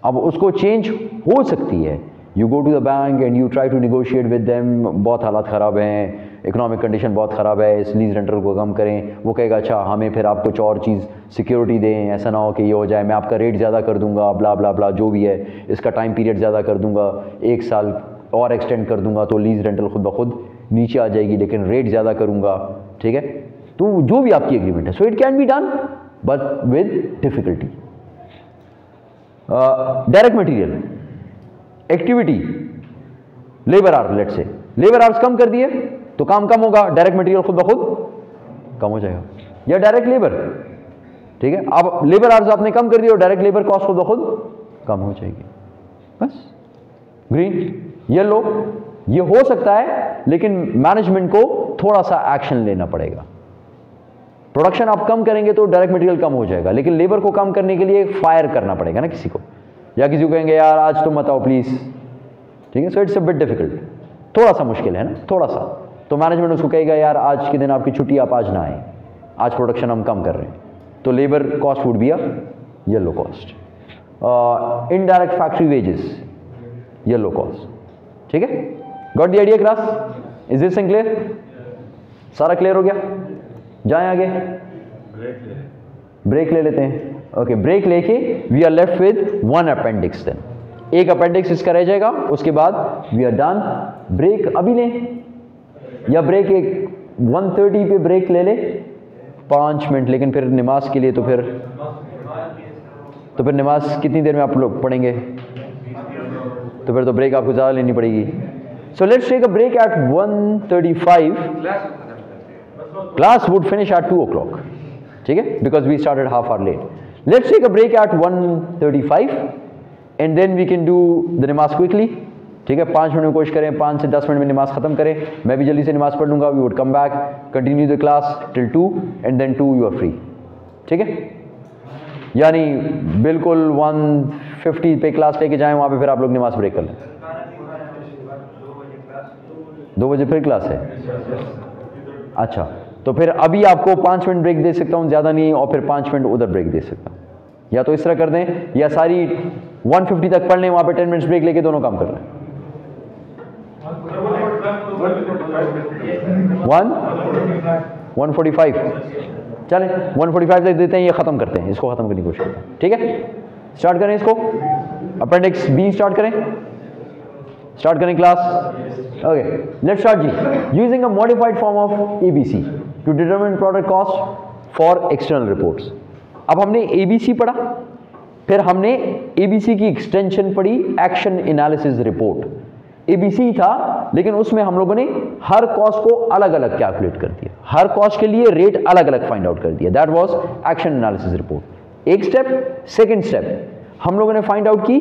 अब उसको चेंज हो सकती है, you go to the bank and you try to negotiate with them, बहुत हालात ख़राब हैं, इकोनॉमिक कंडीशन बहुत ख़राब है, इस लीज रेंटल को कम करें। वो कहेगा अच्छा हमें फिर आप कुछ और चीज़ सिक्योरिटी दें, ऐसा ना हो कि ये हो जाए मैं आपका रेट ज़्यादा कर दूंगा, ब्ला ब्ला ब्ला जो भी है, इसका टाइम पीरियड ज़्यादा कर दूंगा, 1 साल और एक्सटेंड कर दूंगा, तो लीज रेंटल खुद ब खुद नीचे आ जाएगी, लेकिन रेट ज़्यादा करूंगा, ठीक है। तो जो भी आपकी एग्रीमेंट है, so it can be done but with difficulty. Direct material, activity, labour hours, let's say labour hours कम कर दिए तो काम कम होगा, डायरेक्ट मटेरियल खुद ब खुद कम हो जाएगा, या डायरेक्ट लेबर, ठीक है। अब लेबर आवर्स आपने कम कर दिए और डायरेक्ट लेबर कॉस्ट खुद ब खुद कम हो जाएगी, बस। ग्रीन, येलो, ये हो सकता है लेकिन मैनेजमेंट को थोड़ा सा एक्शन लेना पड़ेगा। प्रोडक्शन आप कम करेंगे तो डायरेक्ट मटेरियल कम हो जाएगा, लेकिन लेबर को कम करने के लिए फायर करना पड़ेगा ना किसी को, या किसी को कहेंगे यार आज तो मत आओ प्लीज, ठीक है। सो इट्स अ बिट डिफिकल्ट, थोड़ा सा मुश्किल है ना, थोड़ा सा। तो मैनेजमेंट उसको कहेगा यार आज के दिन आपकी छुट्टी, आप आज ना आए, आज प्रोडक्शन हम कम कर रहे हैं, तो labour cost would be a yellow cost. Indirect factory wages, yellow cost, ठीक है। Got the idea class? Is this clear? सारा क्लियर हो गया? जाएं आगे, ब्रेक ले लेते हैं। ओके, ब्रेक लेके we are left with 1 appendix. Then एक अपेंडिक्स इसका रह जाएगा, उसके बाद वी आर डन। ब्रेक अभी लें या ब्रेक एक 1:30 पे ब्रेक ले ले, 5 मिनट, लेकिन फिर नमाज के लिए तो फिर नमाज कितनी देर में आप लोग पढ़ेंगे? तो फिर तो ब्रेक आपको ज़्यादा लेनी पड़ेगी. So let's take a break at 1:35. Class would finish at 2 o'clock. ठीक है, because we started half hour late. Let's take a break at 1:35 and then we can do the नमाज क्विकली. ठीक है, 5 मिनट में कोशिश करें, 5 से 10 मिनट में नमाज खत्म करें. मैं भी जल्दी से नमाज पढ़ लूँगा. We would come back, continue the class till 2 and then 2 you are free. ठीक है, यानी बिल्कुल 1:50 पे क्लास लेके जाएं, वहाँ पे फिर आप लोग नमाज ब्रेक कर लें. 2 बजे फिर क्लास है. अच्छा, तो फिर अभी आपको 5 मिनट ब्रेक दे सकता हूँ, ज़्यादा नहीं, और फिर 5 मिनट उधर ब्रेक दे सकता हूँ. या तो इस तरह कर दें, या सारी 1:50 तक पढ़ लें, वहाँ पे 10 मिनट्स ब्रेक लेके दोनों काम कर लें. 1:45 चलें, 1:45 तक देते हैं, ये ख़त्म करते हैं, इसको ख़त्म करने की कोशिश करते हैं. ठीक है, स्टार्ट करें इसको. अपेंडिक्स बी स्टार्ट करें. स्टार्ट करें क्लास. ओके, लेट्स स्टार्ट जी. Using a modified form of ABC to determine product cost for external reports. अब हमने एबीसी पढ़ा, फिर हमने एबीसी की एक्सटेंशन पढ़ी, एक्शन एनालिसिस रिपोर्ट. एबीसी था, लेकिन उसमें हम लोगों ने हर कॉस्ट को अलग अलग कैलकुलेट कर दिया, हर कॉस्ट के लिए रेट अलग अलग फाइंड आउट कर दिया. That was action analysis report. एक स्टेप. सेकंड स्टेप, हम लोगों ने फाइंड आउट की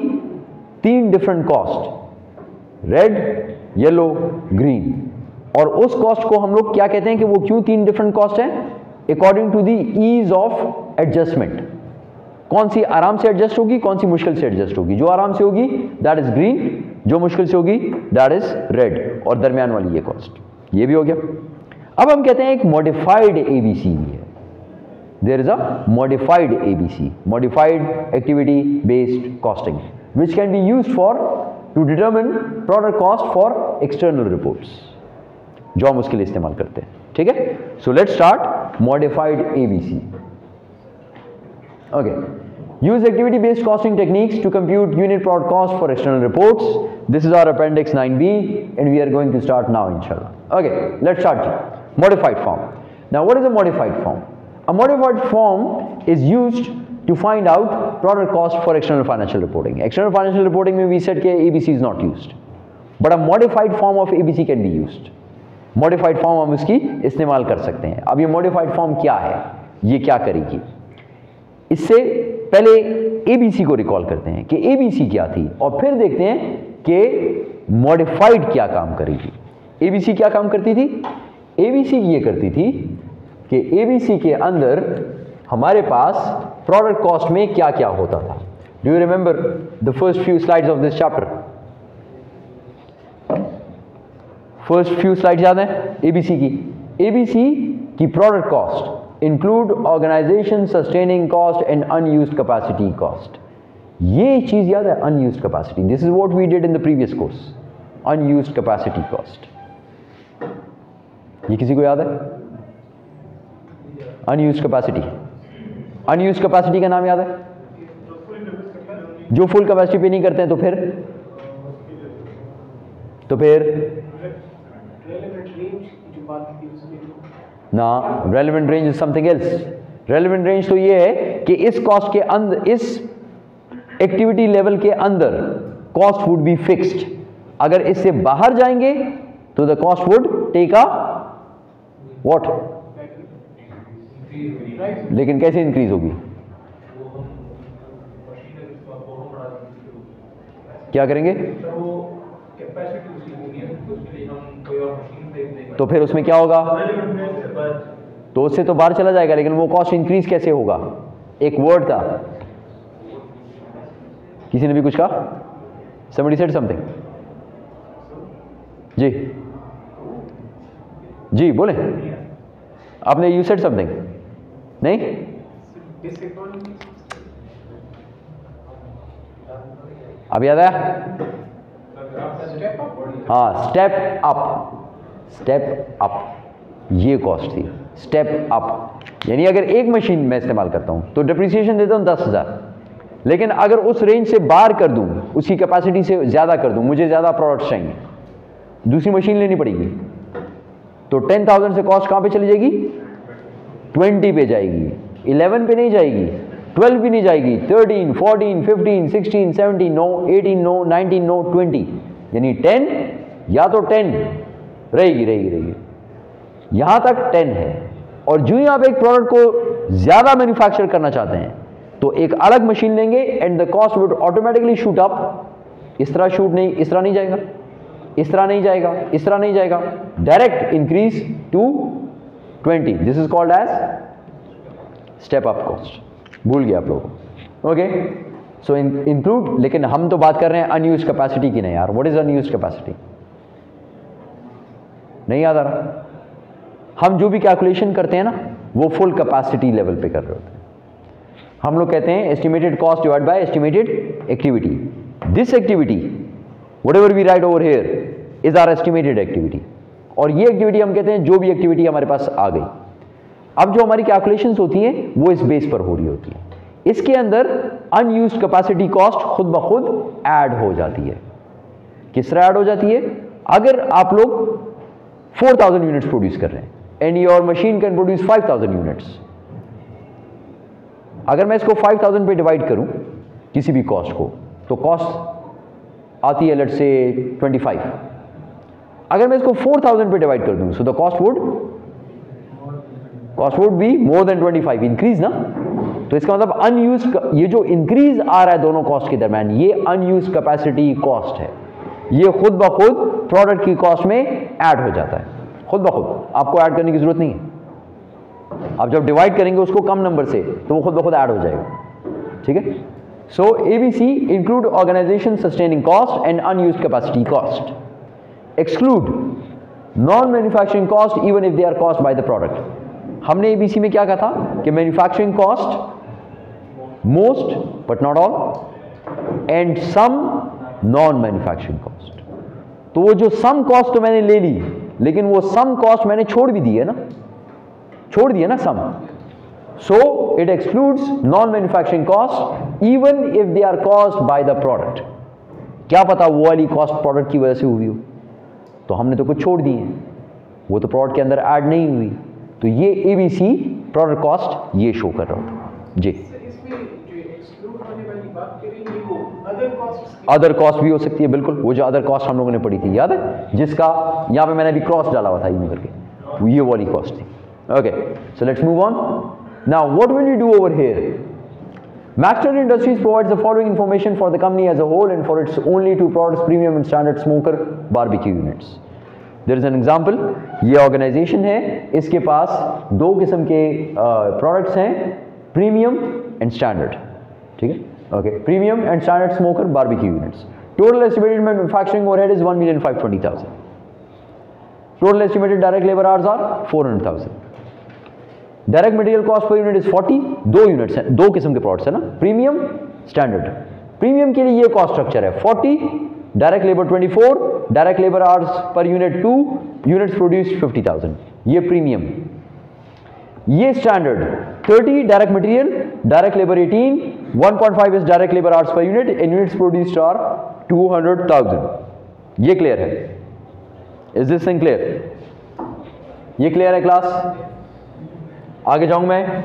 3 different cost, red, yellow, green. और उस कॉस्ट को हम लोग क्या कहते हैं कि वो क्यों 3 डिफरेंट कॉस्ट है? According to the ease of adjustment. कौन सी आराम से एडजस्ट होगी, कौन सी मुश्किल से एडजस्ट होगी. जो आराम से होगी दैट इज ग्रीन, जो मुश्किल से होगी दैट इज रेड, और दरमियान वाली ये कॉस्ट. ये भी हो गया. अब हम कहते हैं एक मॉडिफाइड एबीसी भी है. There is a modified ABC, modified activity based costing, which can be used for to determine product cost for external reports, जो हम उसके लिए इस्तेमाल करते हैं. ठीक है, so let's start modified ABC. Okay, use activity based costing techniques to compute unit product cost for external reports. This is our appendix 9b and we are going to start now inshallah. Okay, let's start. Modified form. Now what is a modified form? A modified form is used to find out product cost for external financial reporting. External financial reporting में we said कि ABC is not used, but a modified form of ABC can be used. Modified form हम इसकी इस्तेमाल कर सकते हैं. अब ये modified form क्या है, ये क्या करेगी? इससे पहले ABC को रिकॉल करते हैं कि ABC क्या थी, और फिर देखते हैं कि मॉडिफाइड क्या काम करेगी. ABC क्या काम करती थी? ABC ये करती थी कि ABC के अंदर हमारे पास प्रोडक्ट कॉस्ट में क्या क्या होता था. Do you remember the first few slides of this chapter? First few slides याद है ABC की? ABC की product cost include organization sustaining cost and unused capacity cost. ये चीज याद है, unused capacity. This is what we did in the previous course. Unused capacity cost. ये किसी को याद है? Unused capacity. Unused capacity का नाम याद है? जो फुल कैपेसिटी पे नहीं करते हैं तो फिर ना, relevant range is something else. Relevant range तो ये है कि इस कॉस्ट के अंदर, इस एक्टिविटी लेवल के अंदर कॉस्ट वुड बी फिक्स्ड. अगर इससे बाहर जाएंगे तो the cost would take a what, लेकिन कैसे इंक्रीज होगी? क्या करेंगे? तो फिर उसमें क्या होगा? तो उससे तो बाहर चला जाएगा, लेकिन वो कॉस्ट इंक्रीज कैसे होगा? एक वर्ड था, किसी ने भी कुछ कहा? somebody said something. जी जी बोले, आपने you said something नहीं? अब याद आया? हाँ, स्टेप अप. स्टेप अप ये कॉस्ट थी. स्टेप अप यानी अगर एक मशीन मैं इस्तेमाल करता हूं तो डिप्रिसिएशन देता हूं 10,000, लेकिन अगर उस रेंज से बाहर कर दूं, उसकी कैपेसिटी से ज़्यादा कर दूं, मुझे ज़्यादा प्रोडक्ट्स चाहिए, दूसरी मशीन लेनी पड़ेगी, तो 10,000 से कॉस्ट कहाँ पे चली जाएगी? 20 पे जाएगी, 11 पे नहीं जाएगी, 12 भी नहीं जाएगी, 13, 14, 15, 16, 17 नो, 18 नो, 19 नो, 20, यानी 10 या तो 10 रहेगी। यहां तक 10 है। और जो ही आप एक प्रोडक्ट को ज्यादा मैन्युफैक्चर करना चाहते हैं तो एक अलग मशीन लेंगे and the cost would automatically shoot up. इस तरह शूट नहीं, इस तरह नहीं जाएगा, इस तरह नहीं जाएगा, इस तरह नहीं जाएगा, direct increase to 20। This is called as step up cost. भूल गया आप लोग। ओके, सो इंक्लूड, लेकिन हम तो बात कर रहे हैं अनयूज कैपेसिटी की। नहीं यार, व्हाट इज अनयूज कैपेसिटी? नहीं याद आ रहा? हम जो भी कैलकुलेशन करते हैं ना वो फुल कैपेसिटी लेवल पे कर रहे होते हैं। हम लोग कहते हैं estimated cost divide by estimated activity. This activity whatever we write over here is our estimated activity. और ये एक्टिविटी हम कहते हैं जो भी एक्टिविटी हमारे पास आ गई। अब जो हमारी कैलकुलेशंस होती हैं वो इस बेस पर हो रही होती है। इसके अंदर अनयूज्ड कैपेसिटी कॉस्ट खुद ब खुद ऐड हो जाती है। किस तरह ऐड हो जाती है? अगर आप लोग 4000 यूनिट्स प्रोड्यूस कर रहे हैं and your machine can produce 5000 units, अगर मैं इसको 5000 पे डिवाइड करूं किसी भी कॉस्ट को तो कॉस्ट आती है लेट्स से 25। अगर मैं इसको 4000 पे डिवाइड कर दूं so the cost would be more than 25, increase ना। तो इसका मतलब अनयूज, ये जो इंक्रीज आ रहा है दोनों कॉस्ट के दरमियान, ये अनयूज कैपेसिटी कॉस्ट है। ये खुद ब खुद प्रोडक्ट की कॉस्ट में ऐड हो जाता है, खुद ब खुद, आपको ऐड करने की जरूरत नहीं है। आप जब डिवाइड करेंगे उसको कम नंबर से तो वो खुद ब खुद ऐड हो जाएगा। ठीक है। So ABC include organisation sustaining cost and unused capacity cost, exclude non manufacturing cost even if they are cost by the product. हमने ABC में क्या कहा था कि manufacturing cost most but not all and some non manufacturing cost. तो वो जो सम cost तो मैंने ले ली, लेकिन वो सम कॉस्ट मैंने छोड़ भी दी है ना, छोड़ दिया ना सम। So it excludes non manufacturing cost even if they are caused by the product. क्या पता वो वाली कॉस्ट प्रोडक्ट की वजह से हुई हो, तो हमने तो कुछ छोड़ दी है, वो तो प्रोडक्ट के अंदर ऐड नहीं हुई। तो ये ABC प्रोडक्ट कॉस्ट ये शो कर रहा होता जी। अदर कॉस्ट भी हो सकती है, बिल्कुल। वो जो अदर कॉस्ट हम लोगों ने पढ़ी थी याद है, जिसका यहाँ पे मैंने अभी क्रॉस डाला हुआ था यूं करके, ये वाली कॉस्ट थी। Okay, so let's move on. Now, what will you do over here? Maxtor Industries provides the following information for the company as a whole and for its only two products, premium and standard smoker barbecue units. There is an example. ये organisation है, इसके पास दो किस्म के products हैं, premium and standard. ठीक है, okay, premium and standard smoker barbecue units. Total estimated manufacturing overhead is 1,520,000. Total estimated direct labor hours are 400,000. Direct material cost per unit is 40। दो यूनिट्स हैं, दो किस्म के प्रोडक्ट्स है ना, प्रीमियम स्टैंडर्ड। प्रीमियम के लिए ये कॉस्ट स्ट्रक्चर है 40, direct labour 24, direct labour hours per unit 2, units produced 50,000, ये प्रीमियम। ये standard 30 direct material, direct labour 18, 1.5 is direct labour hours per unit and units produced are 200,000। ये clear है? Is this thing clear? ये clear है class? आगे जाऊं मैं?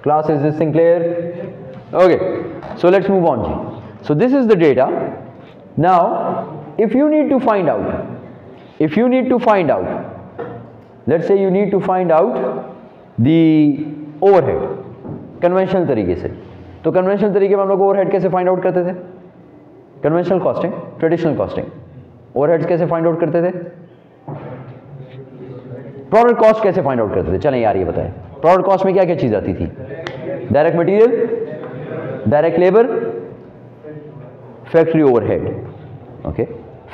Class, is this thing clear? Okay, so let's move on जी। So this is the data. Now if you need to find out, let's say you need to find out the overhead conventional तरीके से। तो conventional तरीके में हम लोग overhead कैसे find out करते थे? Conventional costing, traditional costing. Overheads कैसे फाइंड आउट करते थे? प्रोडक्ट कॉस्ट कैसे फाइंड आउट करते थे? चलें यार ये बताएं, प्रोडक्ट कॉस्ट में क्या क्या चीज आती थी? Direct material, direct labour, factory overhead. Okay,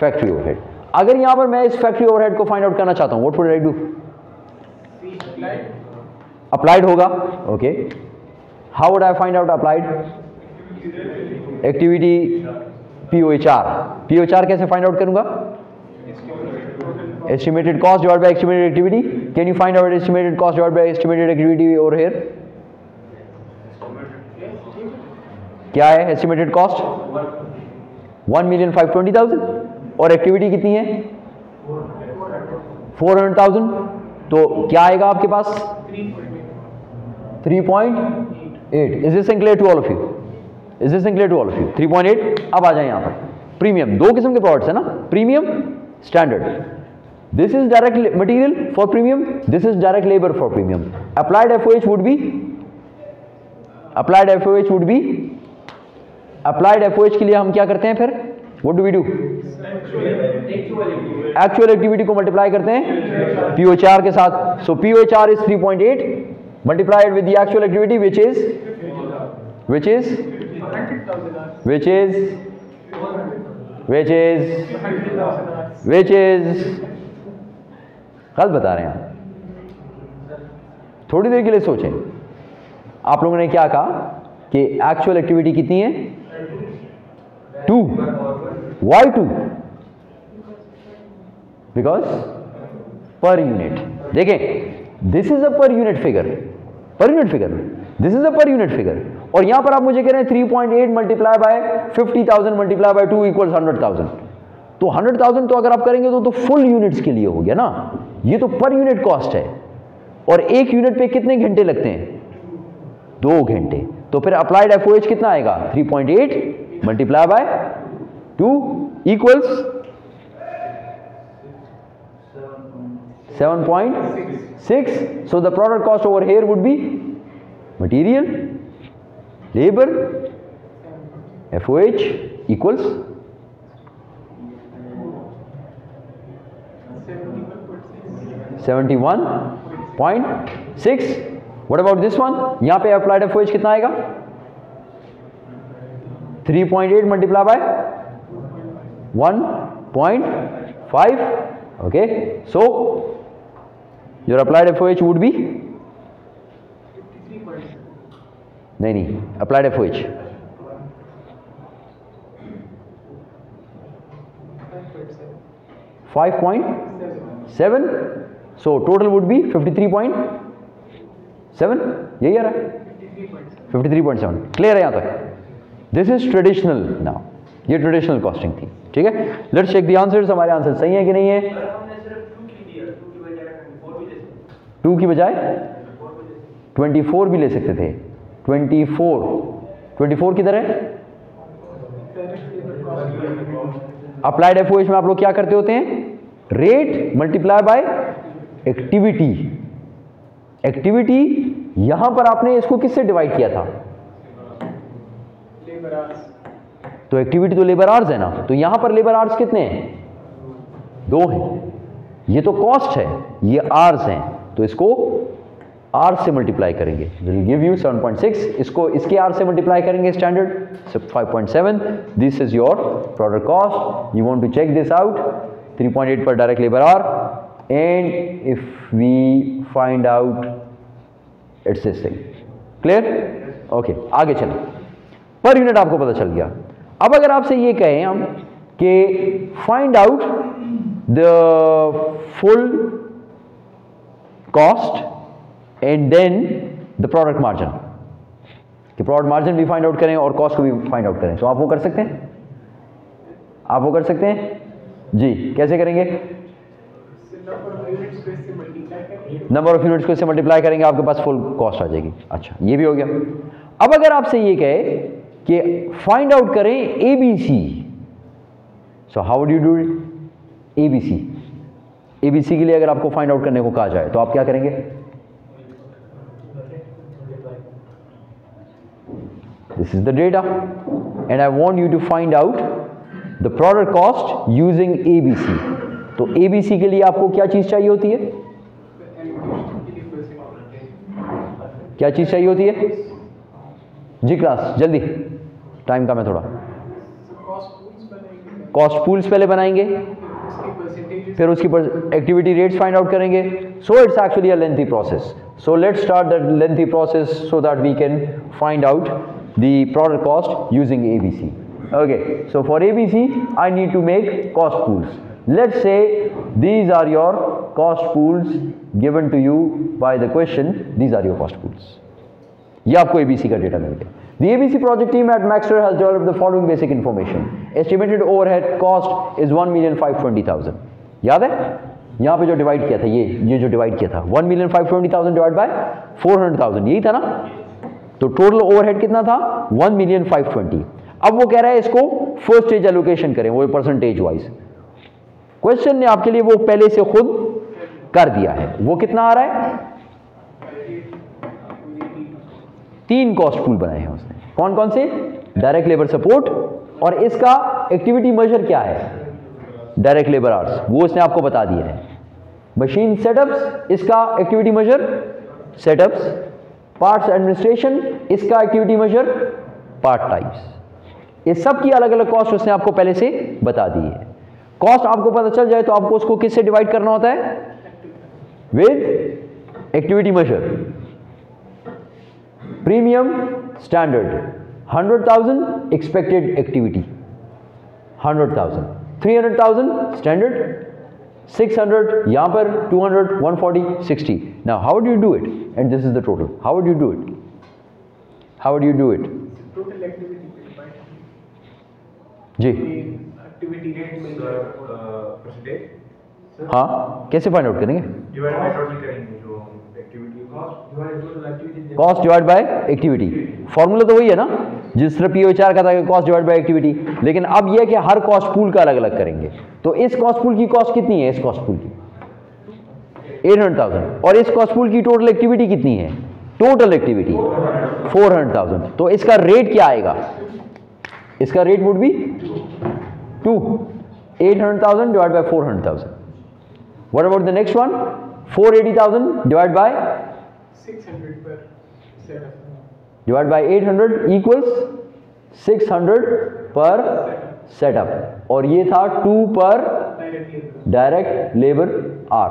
factory overhead. अगर यहां पर मैं इस फैक्ट्री ओवरहेड को फाइंड आउट करना चाहता हूं, what would I do? Applied होगा। Okay, how would I find out applied? Activity POHR। POHR कैसे फाइंड आउट करूंगा? Estimated cost divided by estimated activity. Can you find out estimated cost divided by estimated activity over here? क्या है estimated cost? 1,520,000 और activity कितनी है? 400,000। तो क्या आएगा आपके पास 3.8। Is this clear to all of you? Is this clear to all of you? 3.8। अब आ जाए यहां पर प्रीमियम। दो किस्म के प्रोडक्ट्स है ना, premium, standard. This is direct material for premium, this is direct labour for premium. Applied FOH would be, applied FOH would be, applied FOH के लिए हम क्या करते हैं फिर? What do we do? Actual activity को मल्टीप्लाई करते हैं पीओएचआर के साथ। So POHR is 3.8 multiplied with the actual activity which is गलत बता रहे हैं आप। थोड़ी देर के लिए सोचें। आप लोगों ने क्या कहा कि एक्चुअल एक्टिविटी कितनी है? 2। Why 2? Because per unit. देखें, this is a per unit figure, per unit figure, this is a per unit figure. और यहां पर आप मुझे कह रहे हैं 3.8 multiply by 50,000 multiply by 2 equals 100,000। तो 100,000 तो अगर आप करेंगे तो फुल यूनिट्स के लिए हो गया ना, ये तो पर यूनिट कॉस्ट है। और एक यूनिट पे कितने घंटे लगते हैं? 2 घंटे। तो फिर अप्लाइड एफओएच कितना आएगा? 3.8 multiply by 2 equals 7.6. So the product cost over here would be material, labor, FOH equals 71.6. What about this one? यहां पे applied FOH कितना आएगा? 3.8 multiplied by 1.5. Okay, so your applied FOH would be नहीं, applied FOH 5.7. So total would be 53.7. यही आ रहा है 53.7. Clear है यहां तक? दिस इज ट्रेडिशनल नाउ, ये ट्रेडिशनल कॉस्टिंग थी। ठीक है, लेट्स चेक द आंसर्स। हमारे आंसर सही है कि नहीं है? 2 की बजाय 24 भी ले सकते थे। 24 किधर है? अप्लाइड एफओएच में आप लोग क्या करते होते हैं? Rate multiply by activity. Activity यहां पर आपने इसको किससे डिवाइड किया था? तो एक्टिविटी तो लेबर आवर्स है ना, तो यहां पर लेबर आवर्स कितने हैं? 2 हैं। ये तो कॉस्ट है, ये आवर्स हैं, तो इसको आर से मल्टीप्लाई करेंगे, विल गिव यू 7.6। इसको इसके आर से मल्टीप्लाई करेंगे standard 5.7। This is your product cost. You want to check this out. 3.8 per direct labour hour, and if we find out it's this thing. Clear? Okay, आगे चलें। Per unit आपको पता चल गया। अब अगर आपसे ये कहें हम कि find out the full cost and then the product margin, कि प्रोडक्ट मार्जिन भी फाइंड आउट करें और कॉस्ट को भी फाइंड आउट करें, तो आप वो कर सकते हैं? आप वो कर सकते हैं जी? कैसे करेंगे? नंबर ऑफ यूनिट्स को इससे मल्टीप्लाई करेंगे, आपके पास फुल कॉस्ट आ जाएगी। अच्छा, ये भी हो गया। अब अगर आपसे ये कहे कि फाइंड आउट करें ABC, so how would you do it? ABC, ABC के लिए अगर आपको फाइंड आउट करने को कहा जाए तो आप क्या करेंगे? This is the data and I want you to find out the product cost using ABC. तो एबीसी के लिए आपको क्या चीज चाहिए होती है? क्या चीज चाहिए होती है जी क्लास? जल्दी, टाइम कम है थोड़ा। कॉस्ट पूल्स पहले बनाएंगे, फिर उसकी एक्टिविटी रेट्स फाइंड आउट करेंगे। So it's actually a lengthy process. So let's start that lengthy process so that we can find out the product cost using ABC. Okay, so for ABC, I need to make cost pools. Let's say these are your cost pools given to you by the question. These are your cost pools. ये आपको ABC का data मिल गया। The ABC project team at Maxter has developed the following basic information. Estimated overhead cost is 1,520,000. याद है? यहाँ पे जो divide किया था, ये जो डिवाइड किया था 1,520,000 डिवाइड बाय 400,000, यही था ना। तो टोटल ओवरहेड कितना था 1,520,000। अब वो कह रहा है इसको फर्स्ट स्टेज एलोकेशन करें, वो परसेंटेज वाइज। क्वेश्चन ने आपके लिए वो पहले से खुद कर दिया है। वो कितना आ रहा है, 3 कॉस्ट पूल बनाए हैं उसने। कौन कौन से, डायरेक्ट लेबर सपोर्ट, और इसका एक्टिविटी मेजर क्या है, डायरेक्ट लेबर आवर्स, वो उसने आपको बता दिया है। मशीन सेटअप्स, इसका activity measure setups. Parts administration, इसका एक्टिविटी मेजर पार्ट टाइप्स। ये सब की अलग अलग कॉस्ट उसने आपको पहले से बता दी है। कॉस्ट आपको पता चल जाए तो आपको उसको किससे डिवाइड करना होता है, with activity measure. Premium standard 100,000 expected activity 100,000, 300,000 standard, 600 यहां पर, 200, 140, 60। Now how do you do it, and this is the total. How would you do it, how would you do it total activity जी, activity rate में percentage. हाँ कैसे find out करेंगे, divide by total करेंगे, जो activity cost divide total activity, cost divide by activity. Formula तो वही है ना जिस तरह PO4 का था, कॉस्ट डिवाइड बाय एक्टिविटी। लेकिन अब यह है कि हर कॉस्ट पूल का अलग अलग करेंगे। तो इस कॉस्ट पूल की कॉस्ट कितनी है, इस कॉस्ट पूल की 800,000, और इस कॉस्ट पूल की टोटल एक्टिविटी कितनी है, टोटल एक्टिविटी 400,000। तो इसका रेट क्या आएगा, इसका rate would be 2, 800,000 divide by 400,000। What about the next one, 480,000 divide by 600 पर सेटअप डिवाइड बाय 800 इक्वल्स 600 पर सेटअप, और ये था 2 per direct labour hour.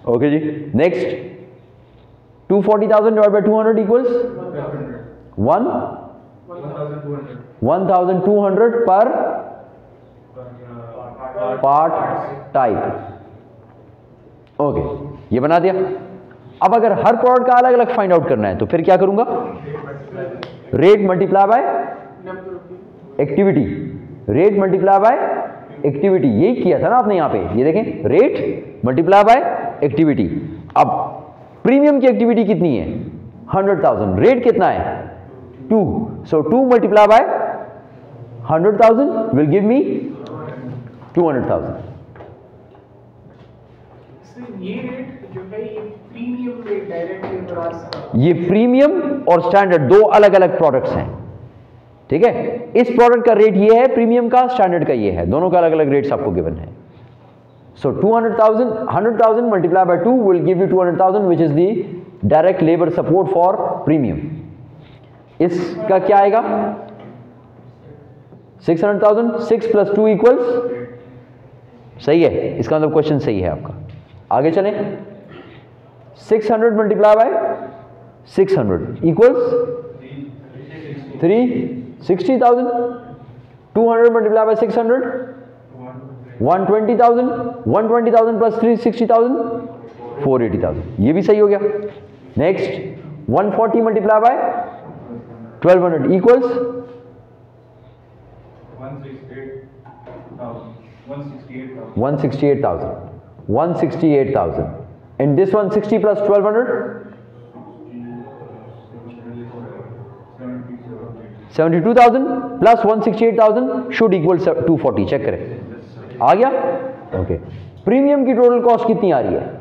Okay जी, next 240,000 divide by 200 equals 1,200 per part type. Okay, ये बना दिया। अब अगर हर प्रोडक्ट का अलग अलग फाइंड आउट करना है तो फिर क्या करूंगा, rate multiply by activity, rate multiply by activity. यही किया था ना आपने यहाँ पे, ये देखें, रेट मल्टीप्लाई बाय एक्टिविटी। अब प्रीमियम की एक्टिविटी कितनी है 100,000, रेट कितना है 2, सो 2 multiply by 100,000 will give me 200,000। ये रेट जो है ये premium rate direct labour hours का, ये प्रीमियम और स्टैंडर्ड दो अलग अलग प्रोडक्ट्स हैं, ठीक है। इस प्रोडक्ट का रेट ये है प्रीमियम का, स्टैंडर्ड का ये है, दोनों का अलग अलग रेट्स आपको गिवन है। सो 200,000, 100,000 multiply by 2 will give you 200,000 which is the direct labour support for premium. इसका क्या आएगा 600,000, 6 + 2 इक्वल्स, सही है, इसका मतलब क्वेश्चन सही है आपका। आगे चलें, 600 multiply by 600 equals 360,000, 200 multiply by 600 120,000, 120,000 plus 360,000 480,000, ये भी सही हो गया। Next 140 multiply by 1200 equals 168,000, and this one 60 plus 1200 72,000 plus 168,000 should equal 240। Check करें, आ गया। ओके, प्रीमियम की टोटल कॉस्ट कितनी आ रही है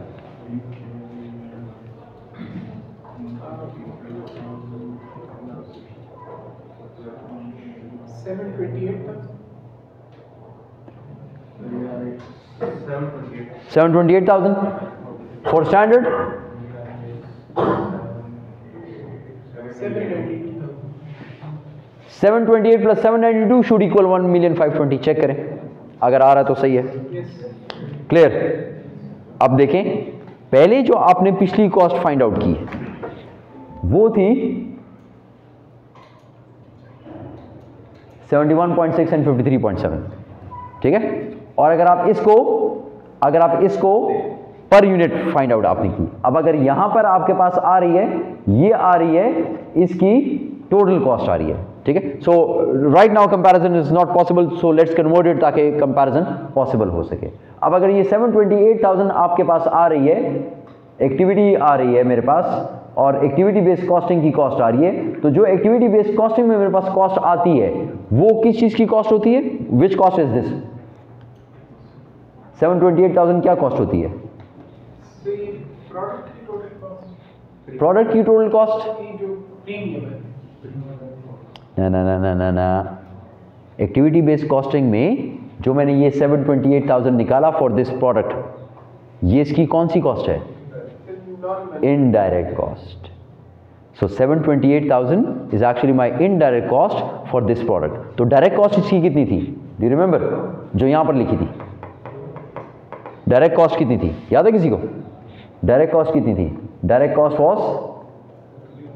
728,000 for standard 728 plus 792 should equal 1,520,000। Check करें, अगर आ रहा है तो सही है। क्लियर। अब देखें, पहले जो आपने पिछली कॉस्ट फाइंड आउट की वो थी 71.6 एंड 53.7, ठीक है। और अगर आप इसको पर यूनिट फाइंड आउट आपने की, अब अगर यहां पर आपके पास आ रही है, ये आ रही है इसकी टोटल कॉस्ट आ रही है, ठीक है. So right now comparison is not possible, so let's convert it ताकि कंपैरिजन पॉसिबल हो सके. अब अगर ये 728,000 आपके पास आ रही है, एक्टिविटी आ रही है मेरे पास, और एक्टिविटी बेस्ड कॉस्टिंग की कॉस्ट आ रही है, तो जो एक्टिविटी बेस्ड कॉस्टिंग में मेरे पास कॉस्ट आती है वो किस चीज की कॉस्ट होती है? Which cost is this? 728,000 क्या कॉस्ट होती है? प्रोडक्ट की टोटल कॉस्ट? ना एक्टिविटी बेस्ड कॉस्टिंग में जो मैंने ये 728,000 निकाला फॉर दिस प्रोडक्ट, ये इसकी कौन सी कॉस्ट है? Indirect cost. So 728,000 is actually my indirect cost for this product. तो डायरेक्ट कॉस्ट इसकी कितनी थी? Do you remember? जो यहां पर लिखी थी डायरेक्ट कॉस्ट कितनी थी? याद है किसी को? डायरेक्ट कॉस्ट कितनी थी? Direct cost was,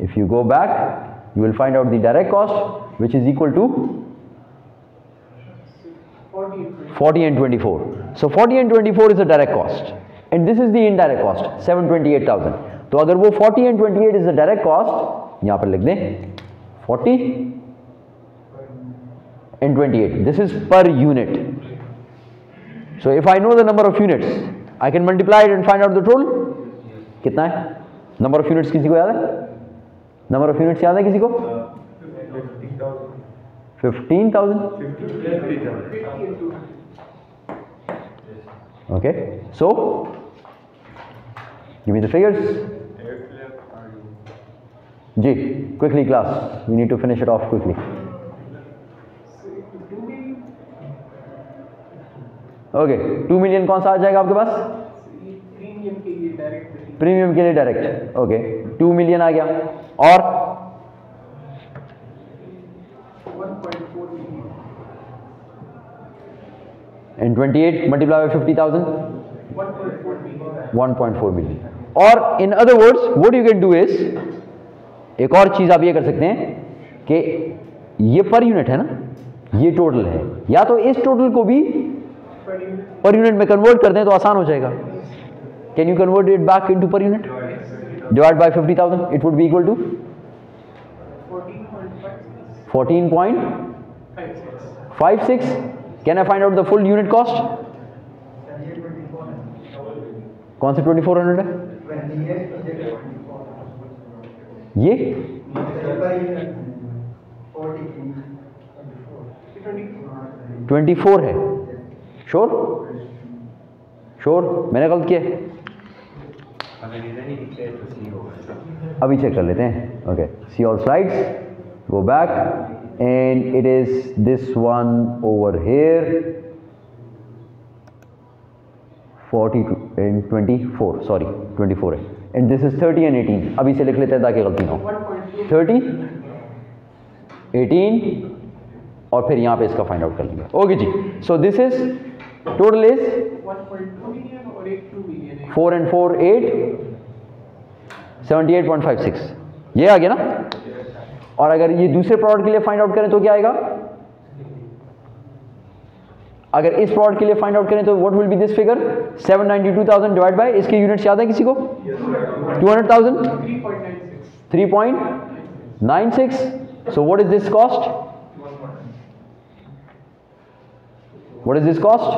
if you go back you will find out the direct cost which is equal to 40 and 24. So 40 and 24 is the direct cost and this is the indirect cost 728,000. तो अगर वो 40 and 28 is the direct cost, यहाँ पर लिख दें 40 and 28. This is per unit. So if I know the number of units, I can multiply it and find out the total. कितना है? Number of units किसी को याद है? नंबर ऑफ यूनिट्स याद है किसी को? 15,000. Okay, so give me the figures. जी quickly class, we need to finish it off quickly. Okay, 2 million कौन सा आ जाएगा आपके पास? प्रीमियम के लिए डायरेक्ट. ओके, 2 मिलियन आ गया. और 28 मल्टीप्लाई बाय 50,000, 1.4 मिलियन. और in other words what you can do is, एक और चीज आप ये कर सकते हैं कि ये पर यूनिट है ना, ये टोटल है, या तो इस टोटल को भी पर यूनिट में कन्वर्ट कर दें तो आसान हो जाएगा. Can you convert it back into per unit? Divide by 50,000, it would be equal to 14.56. Can I find out the full unit cost? कौन से 2400 है? ये 24 है. श्योर? मैंने गलत किया? अभी चेक कर लेते हैं. Okay, see all slides, go back and it is this one over here 42 and 24, sorry 24 है, एंड दिस इज 30 and 18. अभी से लिख लेते हैं ताकि गलती ना हो. 30, 18 और फिर यहाँ पे इसका फाइंड आउट कर लेंगे. ओके जी, so this is total is 4 and 4 8, 78.56. ये आ गया ना. और अगर ये दूसरे प्रोडक्ट के लिए फाइंड आउट करें तो क्या आएगा? अगर इस प्रोडक्ट के लिए फाइंड आउट करें तो what will be this figure? 792,000 divide by, इसके यूनिट्स याद है किसी को? 200,000, 3.96. So what is this cost? What is this cost?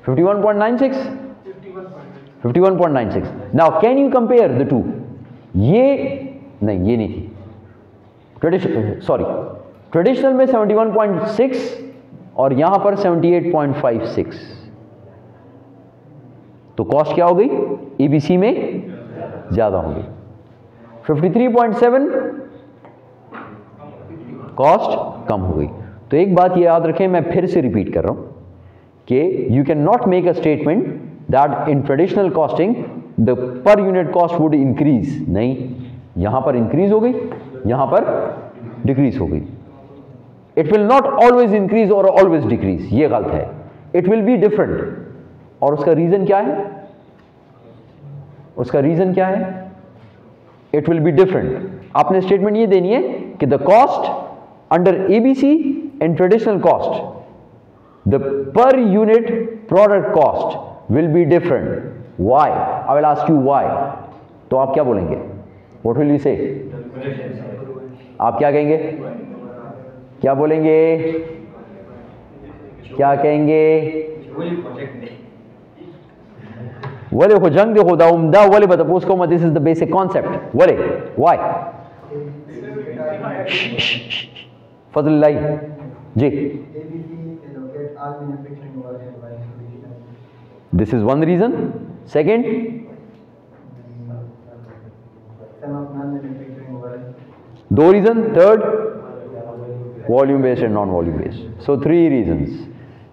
51.96. 51.96. Now can you compare the two? ये नहीं थी ट्रेडिशनल में 71.6 और यहां पर 78.56. तो कॉस्ट क्या हो गई? एबीसी में ज्यादा होगी. 53.7 कॉस्ट कम हो गई. तो एक बात ये याद रखें, मैं फिर से रिपीट कर रहा हूं कि you cannot make a statement that in traditional costing the per unit cost would increase. नहीं, यहां पर increase हो गई, यहां पर decrease हो गई. It will not always increase or always decrease. ये गलत है. It will be different. और उसका रीजन क्या है? It will be different. आपने स्टेटमेंट ये देनी है कि the cost under ABC and traditional cost, the per unit product cost will be different. Why? I will ask you why. तो आप क्या बोलेंगे? व्हाट विल यू से? आप क्या कहेंगे? क्या बोलेंगे? क्या कहेंगे? वले को जंग देखो दा उम्दा वले बता उसको मत, this is the basic concept वले why Fazal ji, this is one reason. Second, दो reason. Third, volume based and non-volume based. So 3 reasons.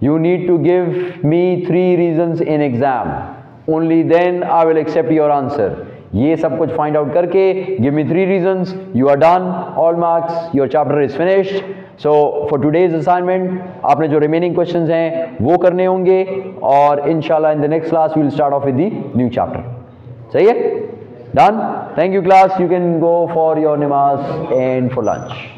You need to give me 3 reasons in exam. Only then I will accept your answer. ये सब कुछ find out करके give me 3 reasons. You are done. All marks. Your chapter is finished. So for today's assignment, आपने जो remaining questions हैं वो करने होंगे और inshallah in the next class we will start off with the new chapter. सही है? Done? Thank you class. You can go for your namaz and for lunch.